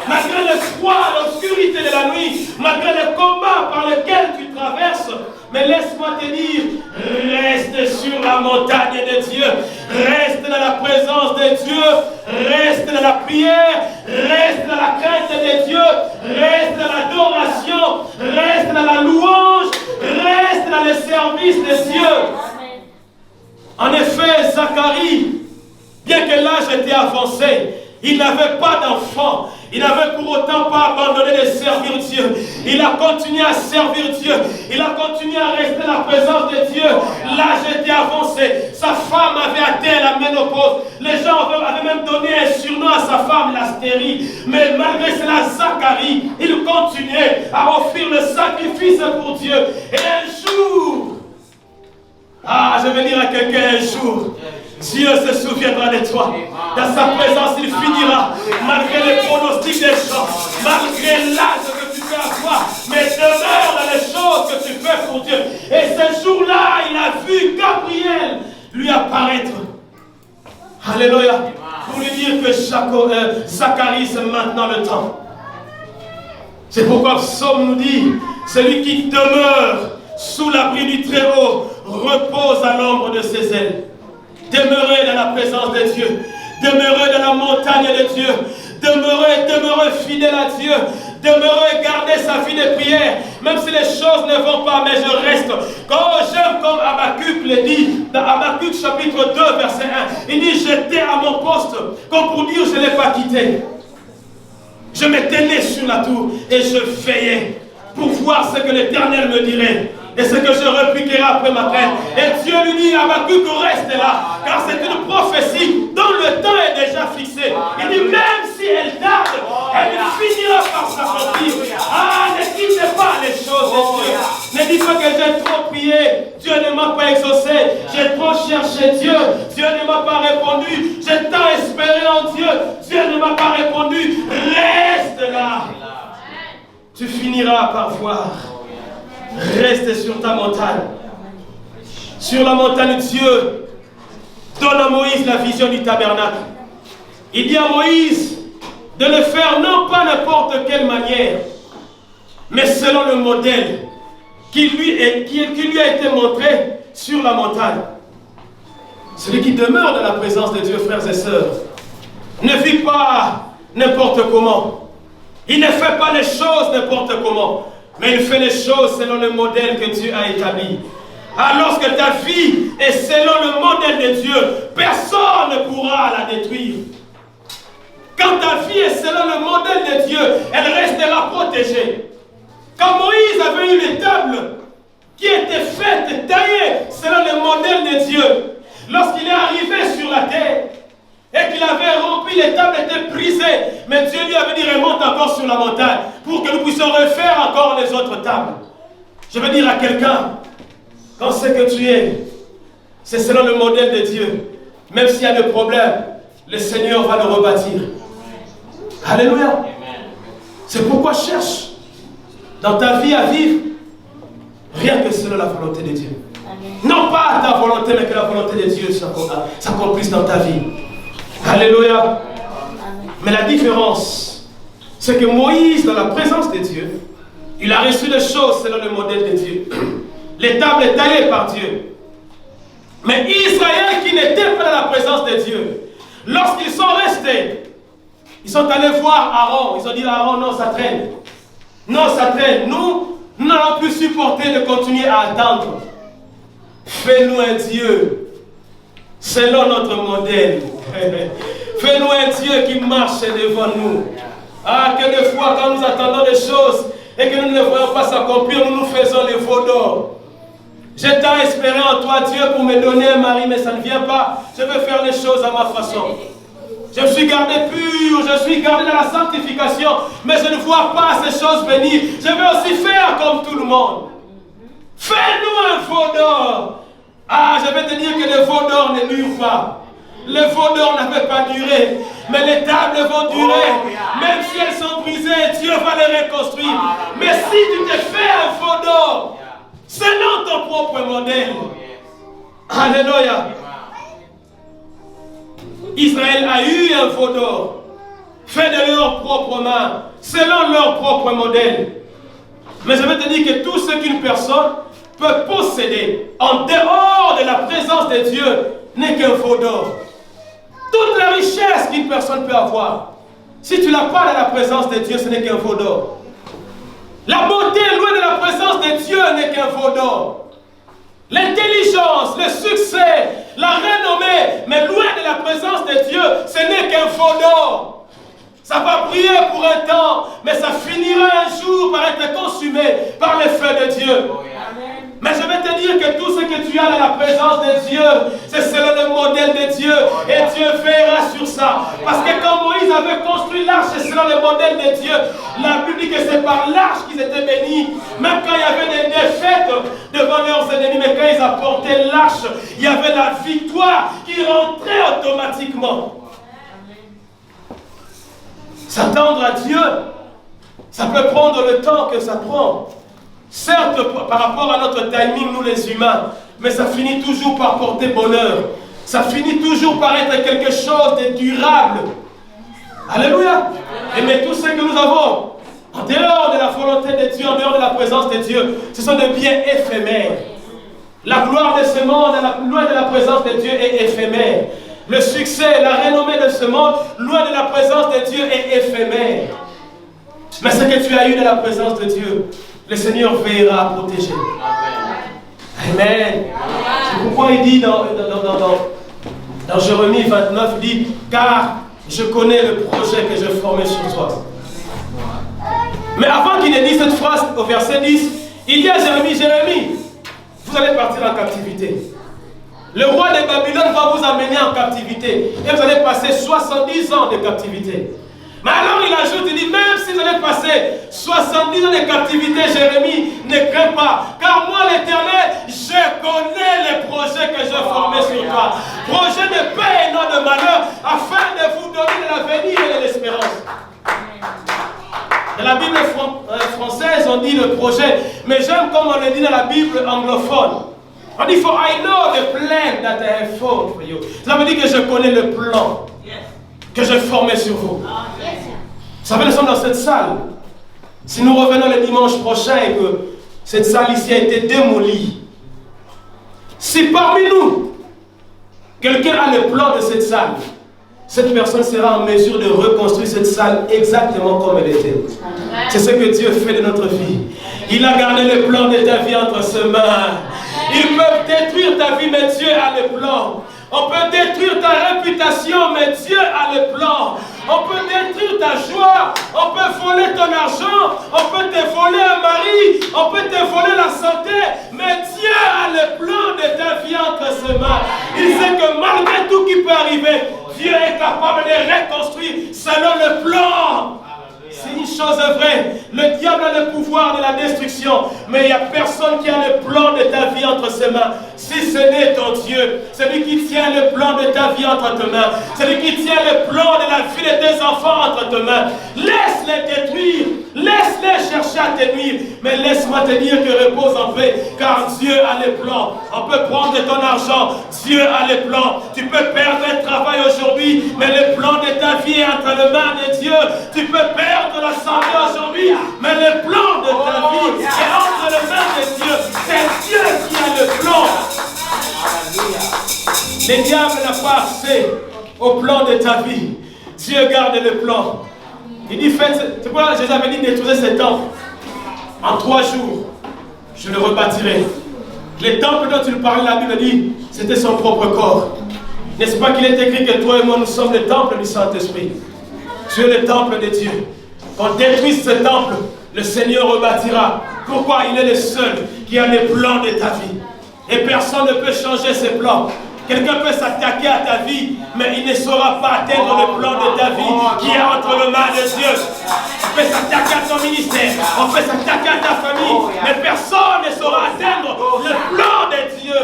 Malgré le froid, l'obscurité de la nuit, malgré les combats par lesquels tu traverses, mais laisse-moi te dire, reste sur la montagne de Dieu. Reste dans la présence de Dieu. Reste dans la prière. Reste dans la crainte de Dieu. Reste dans l'adoration. Reste dans la louange. Reste dans le service de Dieu. En effet, Zacharie, bien que l'âge était avancé, il n'avait pas d'enfant. Il n'avait pour autant pas abandonné de servir Dieu. Il a continué à servir Dieu. Il a continué à rester dans la présence de Dieu. L'âge était avancé. Sa femme avait atteint la ménopause. Les gens avaient même donné un surnom à sa femme, la stérile. Mais malgré cela, Zacharie, il continuait à offrir le sacrifice pour Dieu. Et un jour, je vais dire à quelqu'un un jour, Dieu se souviendra de toi. Dans sa présence, il finira. Malgré les pronostics des gens, malgré l'âge que tu peux avoir, mais demeure dans les choses que tu fais pour Dieu. Et ce jour-là, il a vu Gabriel lui apparaître. Alléluia. Pour lui dire que Zacharie, c'est maintenant le temps. C'est pourquoi le psaume nous dit, celui qui demeure sous l'abri du Très-Haut repose à l'ombre de ses ailes. Demeurez dans la présence de Dieu. Demeurez dans la montagne de Dieu. Demeurez fidèle à Dieu. Demeurez, gardez sa vie de prière. Même si les choses ne vont pas, mais je reste. Quand j'aime comme Habakkuk le dit, dans Habakkuk chapitre 2, verset 1, il dit, j'étais à mon poste, comme pour dire, je ne l'ai pas quitté. Je me tenais sur la tour et je veillais pour voir ce que l'Éternel me dirait. Et ce que je répliquerai après ma plainte. Et Dieu lui dit, Habakkuk, reste là. Car c'est une prophétie dont le temps est déjà fixé. Il dit, même si elle tarde, cherché Dieu, Dieu ne m'a pas répondu. J'ai tant espéré en Dieu, Dieu ne m'a pas répondu. Reste là. Tu finiras par voir. Reste sur ta montagne. Sur la montagne, Dieu donne à Moïse la vision du tabernacle. Il dit à Moïse de le faire non pas n'importe quelle manière, mais selon le modèle qui lui a été montré sur la montagne. Celui qui demeure dans la présence de Dieu, frères et sœurs, ne vit pas n'importe comment. Il ne fait pas les choses n'importe comment, mais il fait les choses selon le modèle que Dieu a établi. Alors que ta vie est selon le modèle de Dieu, personne ne pourra la détruire. Quand ta vie est selon le modèle de Dieu, elle restera protégée. Quand Moïse avait eu les tables qui étaient faites et taillées selon le modèle de Dieu, lorsqu'il est arrivé sur la terre et qu'il avait rempli, les tables étaient brisées, mais Dieu lui avait dit remonte encore sur la montagne pour que nous puissions refaire encore les autres tables. Je veux dire à quelqu'un, quand ce que tu es, c'est selon le modèle de Dieu, même s'il y a des problèmes, le Seigneur va le rebâtir. Alléluia. C'est pourquoi cherche dans ta vie à vivre rien que selon la volonté de Dieu. Amen. Non pas ta volonté, mais que la volonté de Dieu s'accomplisse dans ta vie. Alléluia. Amen. Mais la différence, c'est que Moïse, dans la présence de Dieu, il a reçu les choses selon le modèle de Dieu. Les tables taillées par Dieu. Mais Israël, qui n'était pas dans la présence de Dieu, lorsqu'ils sont restés, ils sont allés voir Aaron. Ils ont dit à Aaron, non, ça traîne. Non, ça traîne. Nous n'allons plus supporter de continuer à attendre. Fais-nous un Dieu selon notre modèle. Fais-nous un Dieu qui marche devant nous. Ah, que des fois, quand nous attendons des choses et que nous ne les voyons pas s'accomplir, nous faisons les veaux d'or. J'ai tant espéré en toi, Dieu, pour me donner un mari, mais ça ne vient pas. Je veux faire les choses à ma façon. Je me suis gardé pur, je suis gardé dans la sanctification, mais je ne vois pas ces choses venir. Je veux aussi faire comme tout le monde. Fais-nous un veau d'or. Ah, je vais te dire que les veaux d'or ne durent pas. Les veaux d'or n'avaient pas duré, mais les tables vont durer. Même si elles sont brisées, Dieu va les reconstruire. Mais si tu te fais un veau d'or, selon ton propre modèle. Alléluia. Israël a eu un veau d'or, fait de leurs propres mains, selon leur propre modèle. Mais je vais te dire que tout ce qu'une personne peut posséder en dehors de la présence de Dieu n'est qu'un veau d'or. Toute la richesse qu'une personne peut avoir, si tu ne l'as pas dans la présence de Dieu, ce n'est qu'un veau d'or. La beauté loin de la présence de Dieu n'est qu'un veau d'or. L'intelligence, le succès, la renommée, mais loin de la présence de Dieu, ce n'est qu'un veau d'or. Ça va briller pour un temps, mais ça finira un jour par être consumé par le feu de Dieu. Amen. Mais je vais te dire que tout ce que tu as dans la présence de Dieu, c'est selon le modèle de Dieu. Et Dieu veillera sur ça. Parce que quand Moïse avait construit l'arche, c'est selon le modèle de Dieu. La Bible dit que c'est par l'arche qu'ils étaient bénis. Même quand il y avait des défaites devant leurs ennemis, mais quand ils apportaient l'arche, il y avait la victoire qui rentrait automatiquement. S'attendre à Dieu, ça peut prendre le temps que ça prend. Certes, par rapport à notre timing, nous les humains, mais ça finit toujours par porter bonheur. Ça finit toujours par être quelque chose de durable. Alléluia. Et mais tout ce que nous avons, en dehors de la volonté de Dieu, en dehors de la présence de Dieu, ce sont des biens éphémères. La gloire de ce monde, loin de la présence de Dieu, est éphémère. Le succès, la renommée de ce monde, loin de la présence de Dieu, est éphémère. Mais ce que tu as eu de la présence de Dieu, le Seigneur veillera à protéger. Amen. Amen. C'est pourquoi il dit dans Jérémie 29, il dit, car je connais le projet que je formais sur toi. Mais avant qu'il ait dit cette phrase au verset 10, il dit à Jérémie, Jérémie, vous allez partir en captivité. Le roi de Babylone va vous amener en captivité. Et vous allez passer 70 ans de captivité. Mais alors il ajoute, il dit, même si j'allais passer 70 ans de captivité, Jérémie, ne crains pas. Car moi, l'Éternel, je connais les projets que j'ai formés sur toi. Projets de paix et non de malheur, afin de vous donner de l'avenir et de l'espérance. Dans la Bible française, on dit le projet. Mais j'aime comme on le dit dans la Bible anglophone. On dit, for I know the plan that I have formed for you. Ça veut dire que je connais le plan que j'ai formé sur vous. Vous savez, nous sommes dans cette salle. Si nous revenons le dimanche prochain et que cette salle ici a été démolie, si parmi nous, quelqu'un a le plan de cette salle, cette personne sera en mesure de reconstruire cette salle exactement comme elle était. C'est ce que Dieu fait de notre vie. Il a gardé le plan de ta vie entre ses mains. Ils peuvent détruire ta vie, mais Dieu a le plan. On peut détruire ta réputation, mais Dieu a le plan. On peut détruire ta joie, on peut voler ton argent, on peut te voler un mari, on peut te voler la santé, mais Dieu a le plan de ta vie entre ses mains. Il sait que malgré tout qui peut arriver, Dieu est capable de reconstruire selon le plan. C'est une chose vraie, le diable a le pouvoir de la destruction, mais il n'y a personne qui a le plan de ta vie entre ses mains. Si ce n'est ton Dieu, celui qui tient le plan de ta vie entre tes mains, celui qui tient le plan de la vie de tes enfants entre tes mains, laisse-les détruire, laisse-les chercher à te nuire, mais laisse-moi te dire que repose en paix, car Dieu a les plans. On peut prendre ton argent, Dieu a les plans. Tu peux perdre le travail aujourd'hui, mais le plan de ta vie est entre les mains de Dieu. Tu peux perdre la santé aujourd'hui, mais le plan de ta vie est entre les mains de Dieu. C'est Dieu qui a le plan. Le diable n'a pas accès au plan de ta vie. Dieu garde le plan. Il dit, c'est pourquoi Jésus avait dit de détruire ce temple. En 3 jours, je le rebâtirai. Le temple dont tu parlais, la Bible dit, c'était son propre corps. N'est-ce pas qu'il est écrit que toi et moi, nous sommes le temple du Saint-Esprit? Tu es le temple de Dieu. Quand détruise ce temple, le Seigneur rebâtira. Pourquoi? Il est le seul qui a les plans de ta vie. Et personne ne peut changer ses plans. Quelqu'un peut s'attaquer à ta vie, mais il ne saura pas atteindre le plan de ta vie qui est entre les mains de Dieu. On peut s'attaquer à ton ministère, on peut s'attaquer à ta famille, mais personne ne saura atteindre le plan de Dieu.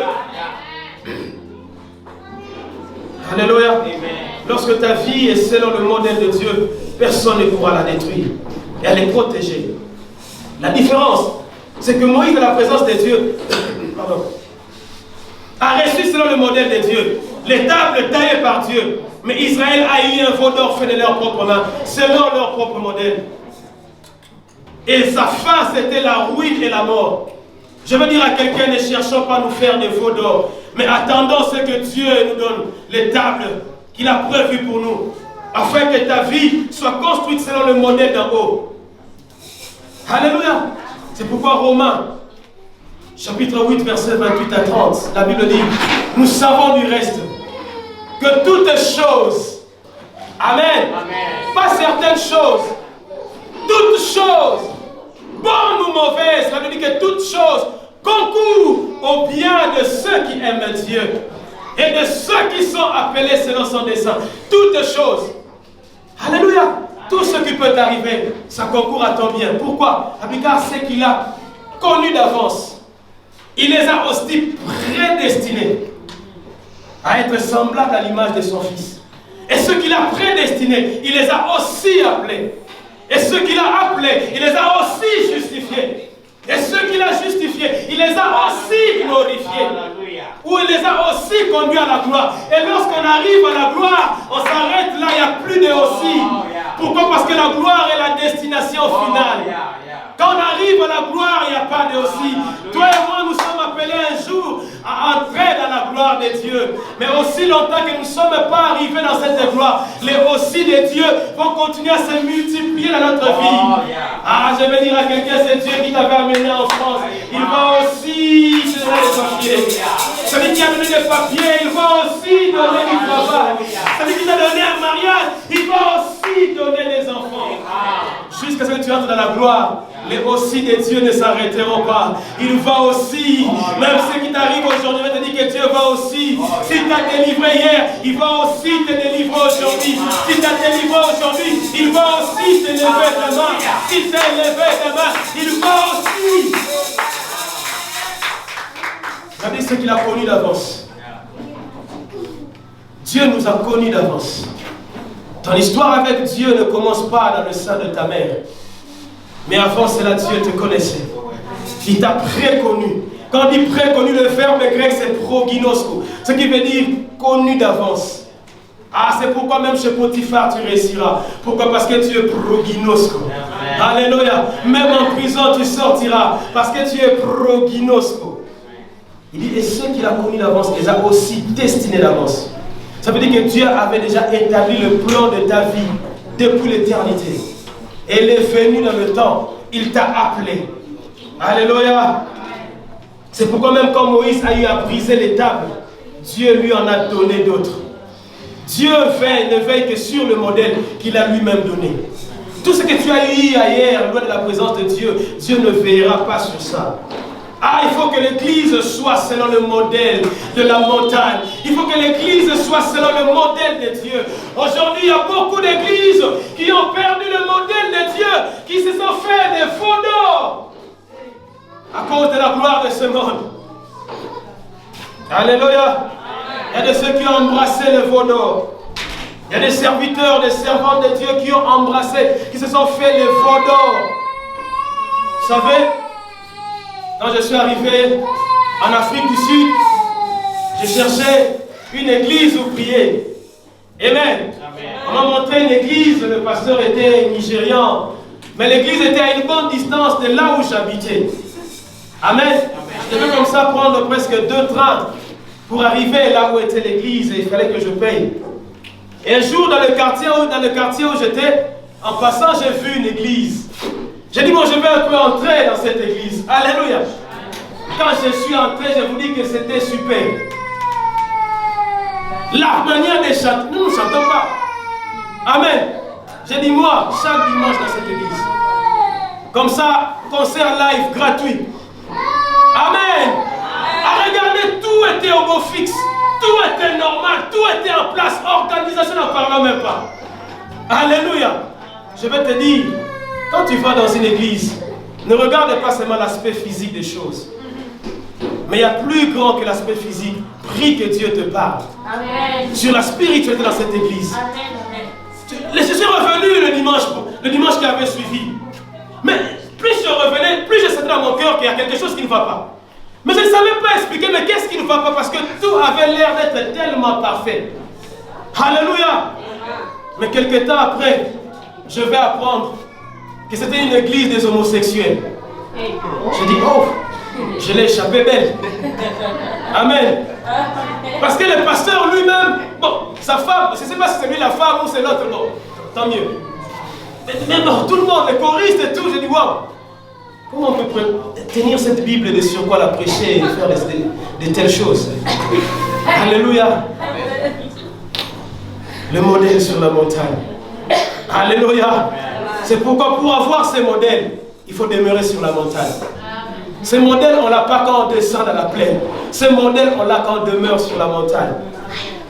Alléluia. Lorsque ta vie est selon le modèle de Dieu, personne ne pourra la détruire. Et elle est protégée. La différence, c'est que Moïse, dans la présence de Dieu, a reçu selon le modèle de Dieu les tables taillées par Dieu. Mais Israël a eu un veau d'or fait de leurs propres mains, selon leur propre modèle. Et sa fin, c'était la ruine et la mort. Je veux dire à quelqu'un, ne cherchons pas à nous faire des veaux d'or, mais attendons ce que Dieu nous donne, les tables qu'il a prévues pour nous, afin que ta vie soit construite selon le modèle d'en haut. Alléluia. C'est pourquoi Romains, chapitre 8, versets 28 à 30, la Bible dit, nous savons du reste que toutes choses, amen, pas certaines choses, toutes choses, bonnes ou mauvaises, ça veut dire que toutes choses concourent au bien de ceux qui aiment Dieu et de ceux qui sont appelés selon son dessein. Toutes choses. Alléluia. Tout ce qui peut t'arriver, ça concourt à ton bien. Pourquoi? Car c'est qu'il a connu d'avance. Il les a aussi prédestinés à être semblables à l'image de son Fils. Et ceux qu'il a prédestinés, il les a aussi appelés. Et ceux qu'il a appelés, il les a aussi justifiés. Et ceux qu'il a justifiés, il les a aussi glorifiés. Ou il les a aussi conduits à la gloire. Et lorsqu'on arrive à la gloire, on s'arrête là, il n'y a plus de aussi. Pourquoi? Parce que la gloire est la destination finale. Quand on arrive à la gloire, il n'y a pas de aussi. Toi et moi, nous sommes appelés un jour à entrer dans la gloire de Dieu. Mais aussi longtemps que nous ne sommes pas arrivés dans cette gloire, les aussi de Dieu vont continuer à se multiplier dans notre vie. Ah, je vais dire à quelqu'un, c'est Dieu qui t'avait amené en France. Il va aussi te donner des papiers. Celui qui a donné des papiers, il va aussi donner du travail. Celui qui t'a donné un mariage, il va aussi donner des enfants. Jusqu'à ce que tu entres dans la gloire, les aussi des dieux ne s'arrêteront pas. Il va aussi, même ce qui t'arrive aujourd'hui, je te dis que Dieu va aussi. Si tu as délivré hier, il va aussi te délivrer aujourd'hui. Si tu as délivré aujourd'hui, il va aussi te lever demain. Si tu es levé demain, il va aussi. Regardez ce qu'il a connu d'avance. Dieu nous a connus d'avance. Ton histoire avec Dieu ne commence pas dans le sein de ta mère. Mais avant cela, Dieu te connaissait. Il t'a préconnu. Quand on dit préconnu, le verbe grec c'est proginosko. Ce qui veut dire connu d'avance. Ah, c'est pourquoi même chez Potiphar tu réussiras. Pourquoi? Parce que tu es proginosko. Alléluia. Même en prison tu sortiras. Parce que tu es proginosko. Il dit, et ceux qu'il a connus d'avance, les a aussi destinés d'avance. Ça veut dire que Dieu avait déjà établi le plan de ta vie depuis l'éternité. Et il est venu dans le temps, il t'a appelé. Alléluia. C'est pourquoi même quand Moïse a eu à briser les tables, Dieu lui en a donné d'autres. Dieu ne veille que sur le modèle qu'il a lui-même donné. Tout ce que tu as eu hier, loin de la présence de Dieu, Dieu ne veillera pas sur ça. Ah, il faut que l'église soit selon le modèle de la montagne. Il faut que l'église soit selon le modèle de Dieu. Aujourd'hui, il y a beaucoup d'églises qui ont perdu le modèle de Dieu, qui se sont fait des faux d'or à cause de la gloire de ce monde. Alléluia. Il y a de ceux qui ont embrassé le veau d'or. Il y a des serviteurs, des servantes de Dieu qui ont embrassé, qui se sont fait les veaux d'or. Vous savez, quand je suis arrivé en Afrique du Sud, je cherchais une église où prier. Amen. On m'a montré une église, le pasteur était nigérian, mais l'église était à une bonne distance de là où j'habitais. Amen. Je devais comme ça prendre presque 2 trains pour arriver là où était l'église et il fallait que je paye. Et un jour, dans le quartier où j'étais, en passant, j'ai vu une église. J'ai dit, bon, je vais un peu entrer dans cette église. Alléluia. Quand je suis entré, je vous dis que c'était super. La manière de chanter, nous ne chantons pas. Amen. J'ai dit, moi, chaque dimanche dans cette église. Comme ça, concert live gratuit. Amen. À regarder, tout était au beau fixe. Tout était normal, tout était en place. Organisation, n'en parlons même pas. Alléluia. Je vais te dire, quand tu vas dans une église, ne regarde pas seulement l'aspect physique des choses. Mais il y a plus grand que l'aspect physique. Prie que Dieu te parle. Amen. Sur la spiritualité dans cette église. Amen. Je suis revenu le dimanche qui avait suivi. Mais plus je revenais, plus je sentais dans mon cœur qu'il y a quelque chose qui ne va pas. Mais je ne savais pas expliquer, mais qu'est-ce qui ne va pas? Parce que tout avait l'air d'être tellement parfait. Alléluia. Mais quelques temps après, je vais apprendre que c'était une église des homosexuels. Je dis, oh, je l'ai échappé belle. Amen. Parce que le pasteur lui-même, bon, sa femme, je ne sais pas si c'est lui la femme ou c'est l'autre, bon, tant mieux. Mais bon, tout le monde, les choristes et tout, je dis, waouh, comment on peut tenir cette Bible et de sur quoi la prêcher et faire de telles choses? Alléluia. Le modèle sur la montagne. Alléluia. C'est pourquoi pour avoir ces modèles, il faut demeurer sur la montagne. Ces modèles, on ne l'a pas quand on descend dans la plaine. Ces modèles, on l'a quand on demeure sur la montagne,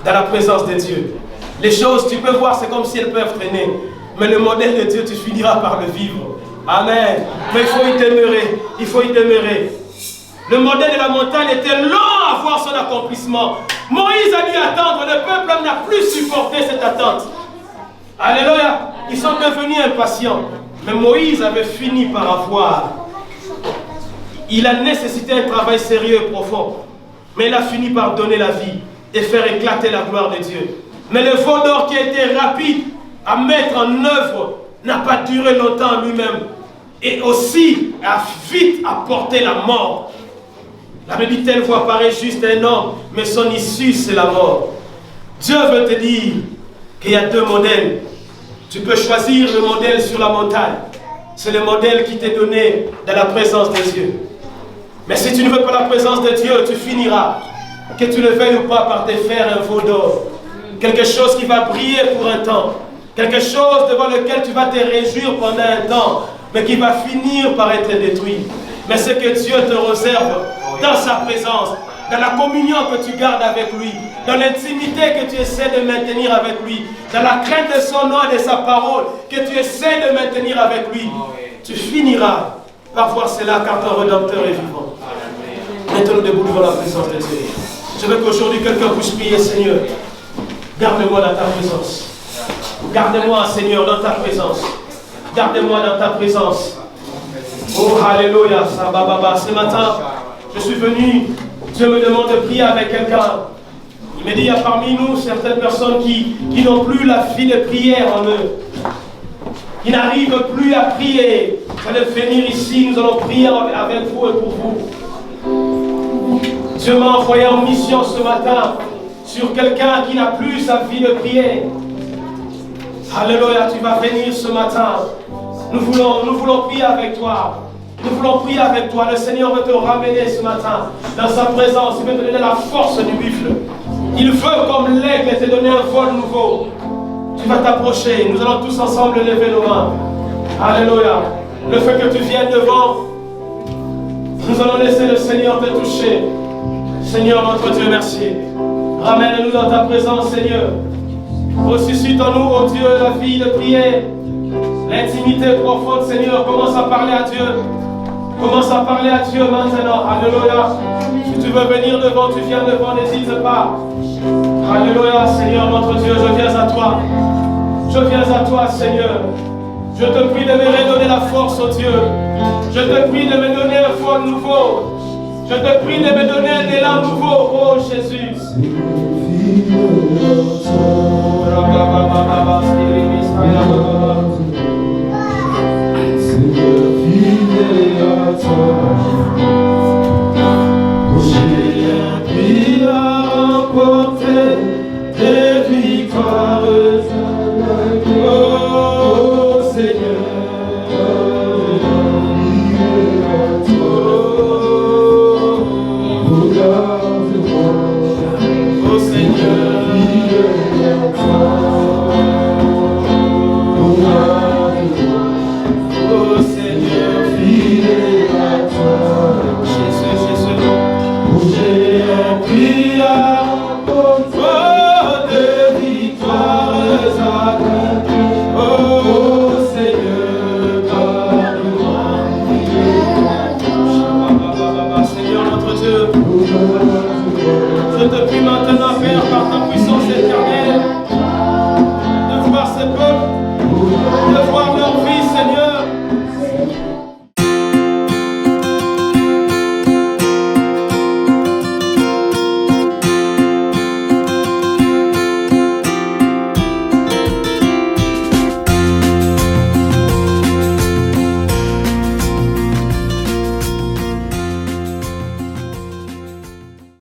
dans la présence de Dieu. Les choses, tu peux voir, c'est comme si elles peuvent traîner. Mais le modèle de Dieu, tu finiras par le vivre. Amen. Mais il faut y demeurer. Il faut y demeurer. Le modèle de la montagne était long à voir son accomplissement. Moïse a dû attendre. Le peuple n'a plus supporté cette attente. Alléluia. Ils sont devenus impatients. Mais Moïse avait fini par avoir. Il a nécessité un travail sérieux et profond. Mais il a fini par donner la vie et faire éclater la gloire de Dieu. Mais le veau d'or qui a été rapide à mettre en œuvre n'a pas duré longtemps lui-même. Et aussi a vite apporté la mort. La Bible dit, telle voix paraît juste un homme, mais son issue c'est la mort. Dieu veut te dire qu'il y a 2 modèles. Tu peux choisir le modèle sur la montagne. C'est le modèle qui t'est donné dans la présence de Dieu. Mais si tu ne veux pas la présence de Dieu, tu finiras, que tu le veuilles ou pas, par te faire un veau d'or. Quelque chose qui va briller pour un temps. Quelque chose devant lequel tu vas te réjouir pendant un temps. mais qui va finir par être détruit. Mais ce que Dieu te réserve dans sa présence, dans la communion que tu gardes avec lui, dans l'intimité que tu essaies de maintenir avec lui, dans la crainte de son nom et de sa parole que tu essaies de maintenir avec lui, tu finiras par voir cela car ton Rédempteur est vivant. Mettons-nous debout devant la présence de Dieu. Je veux qu'aujourd'hui quelqu'un puisse prier, Seigneur, garde-moi dans ta présence. Garde-moi, Seigneur, dans ta présence. Garde-moi dans ta présence. Oh, alléluia. Ce matin, je suis venu, Dieu me demande de prier avec quelqu'un. Il me dit, il y a parmi nous certaines personnes qui n'ont plus la vie de prière en eux. Qui n'arrivent plus à prier. Vous allez venir ici, nous allons prier avec vous et pour vous. Dieu m'a envoyé en mission ce matin sur quelqu'un qui n'a plus sa vie de prière. Alléluia, tu vas venir ce matin. Nous voulons prier avec toi. Nous voulons prier avec toi. Le Seigneur veut te ramener ce matin dans sa présence. Il veut te donner la force du buffle. Il veut, comme l'aigle, te donner un vol nouveau. Tu vas t'approcher. Nous allons tous ensemble lever nos mains. Alléluia. Le fait que tu viennes devant, nous allons laisser le Seigneur te toucher. Seigneur notre Dieu, merci. Ramène-nous dans ta présence, Seigneur. Ressuscite en nous, ô Dieu, la vie de prière. L'intimité profonde, Seigneur. Commence à parler à Dieu. Commence à parler à Dieu maintenant. Alléluia. Si tu veux venir devant, tu viens devant, n'hésite pas. Alléluia, Seigneur notre Dieu, je viens à toi. Je viens à toi, Seigneur. Je te prie de me redonner la force, ô Dieu. Je te prie de me donner un vol nouveau. Je te prie de me donner un élan nouveau, oh Jésus. J'ai appris à remporter des victoires. Oh Seigneur. Oh Seigneur. Oh Seigneur, fidèle à toi. Jésus, Jésus. J'ai appris à remporter des victoires accomplies. Oh Seigneur, garde-moi. Seigneur notre Dieu, je te prie maintenant, Père, par ta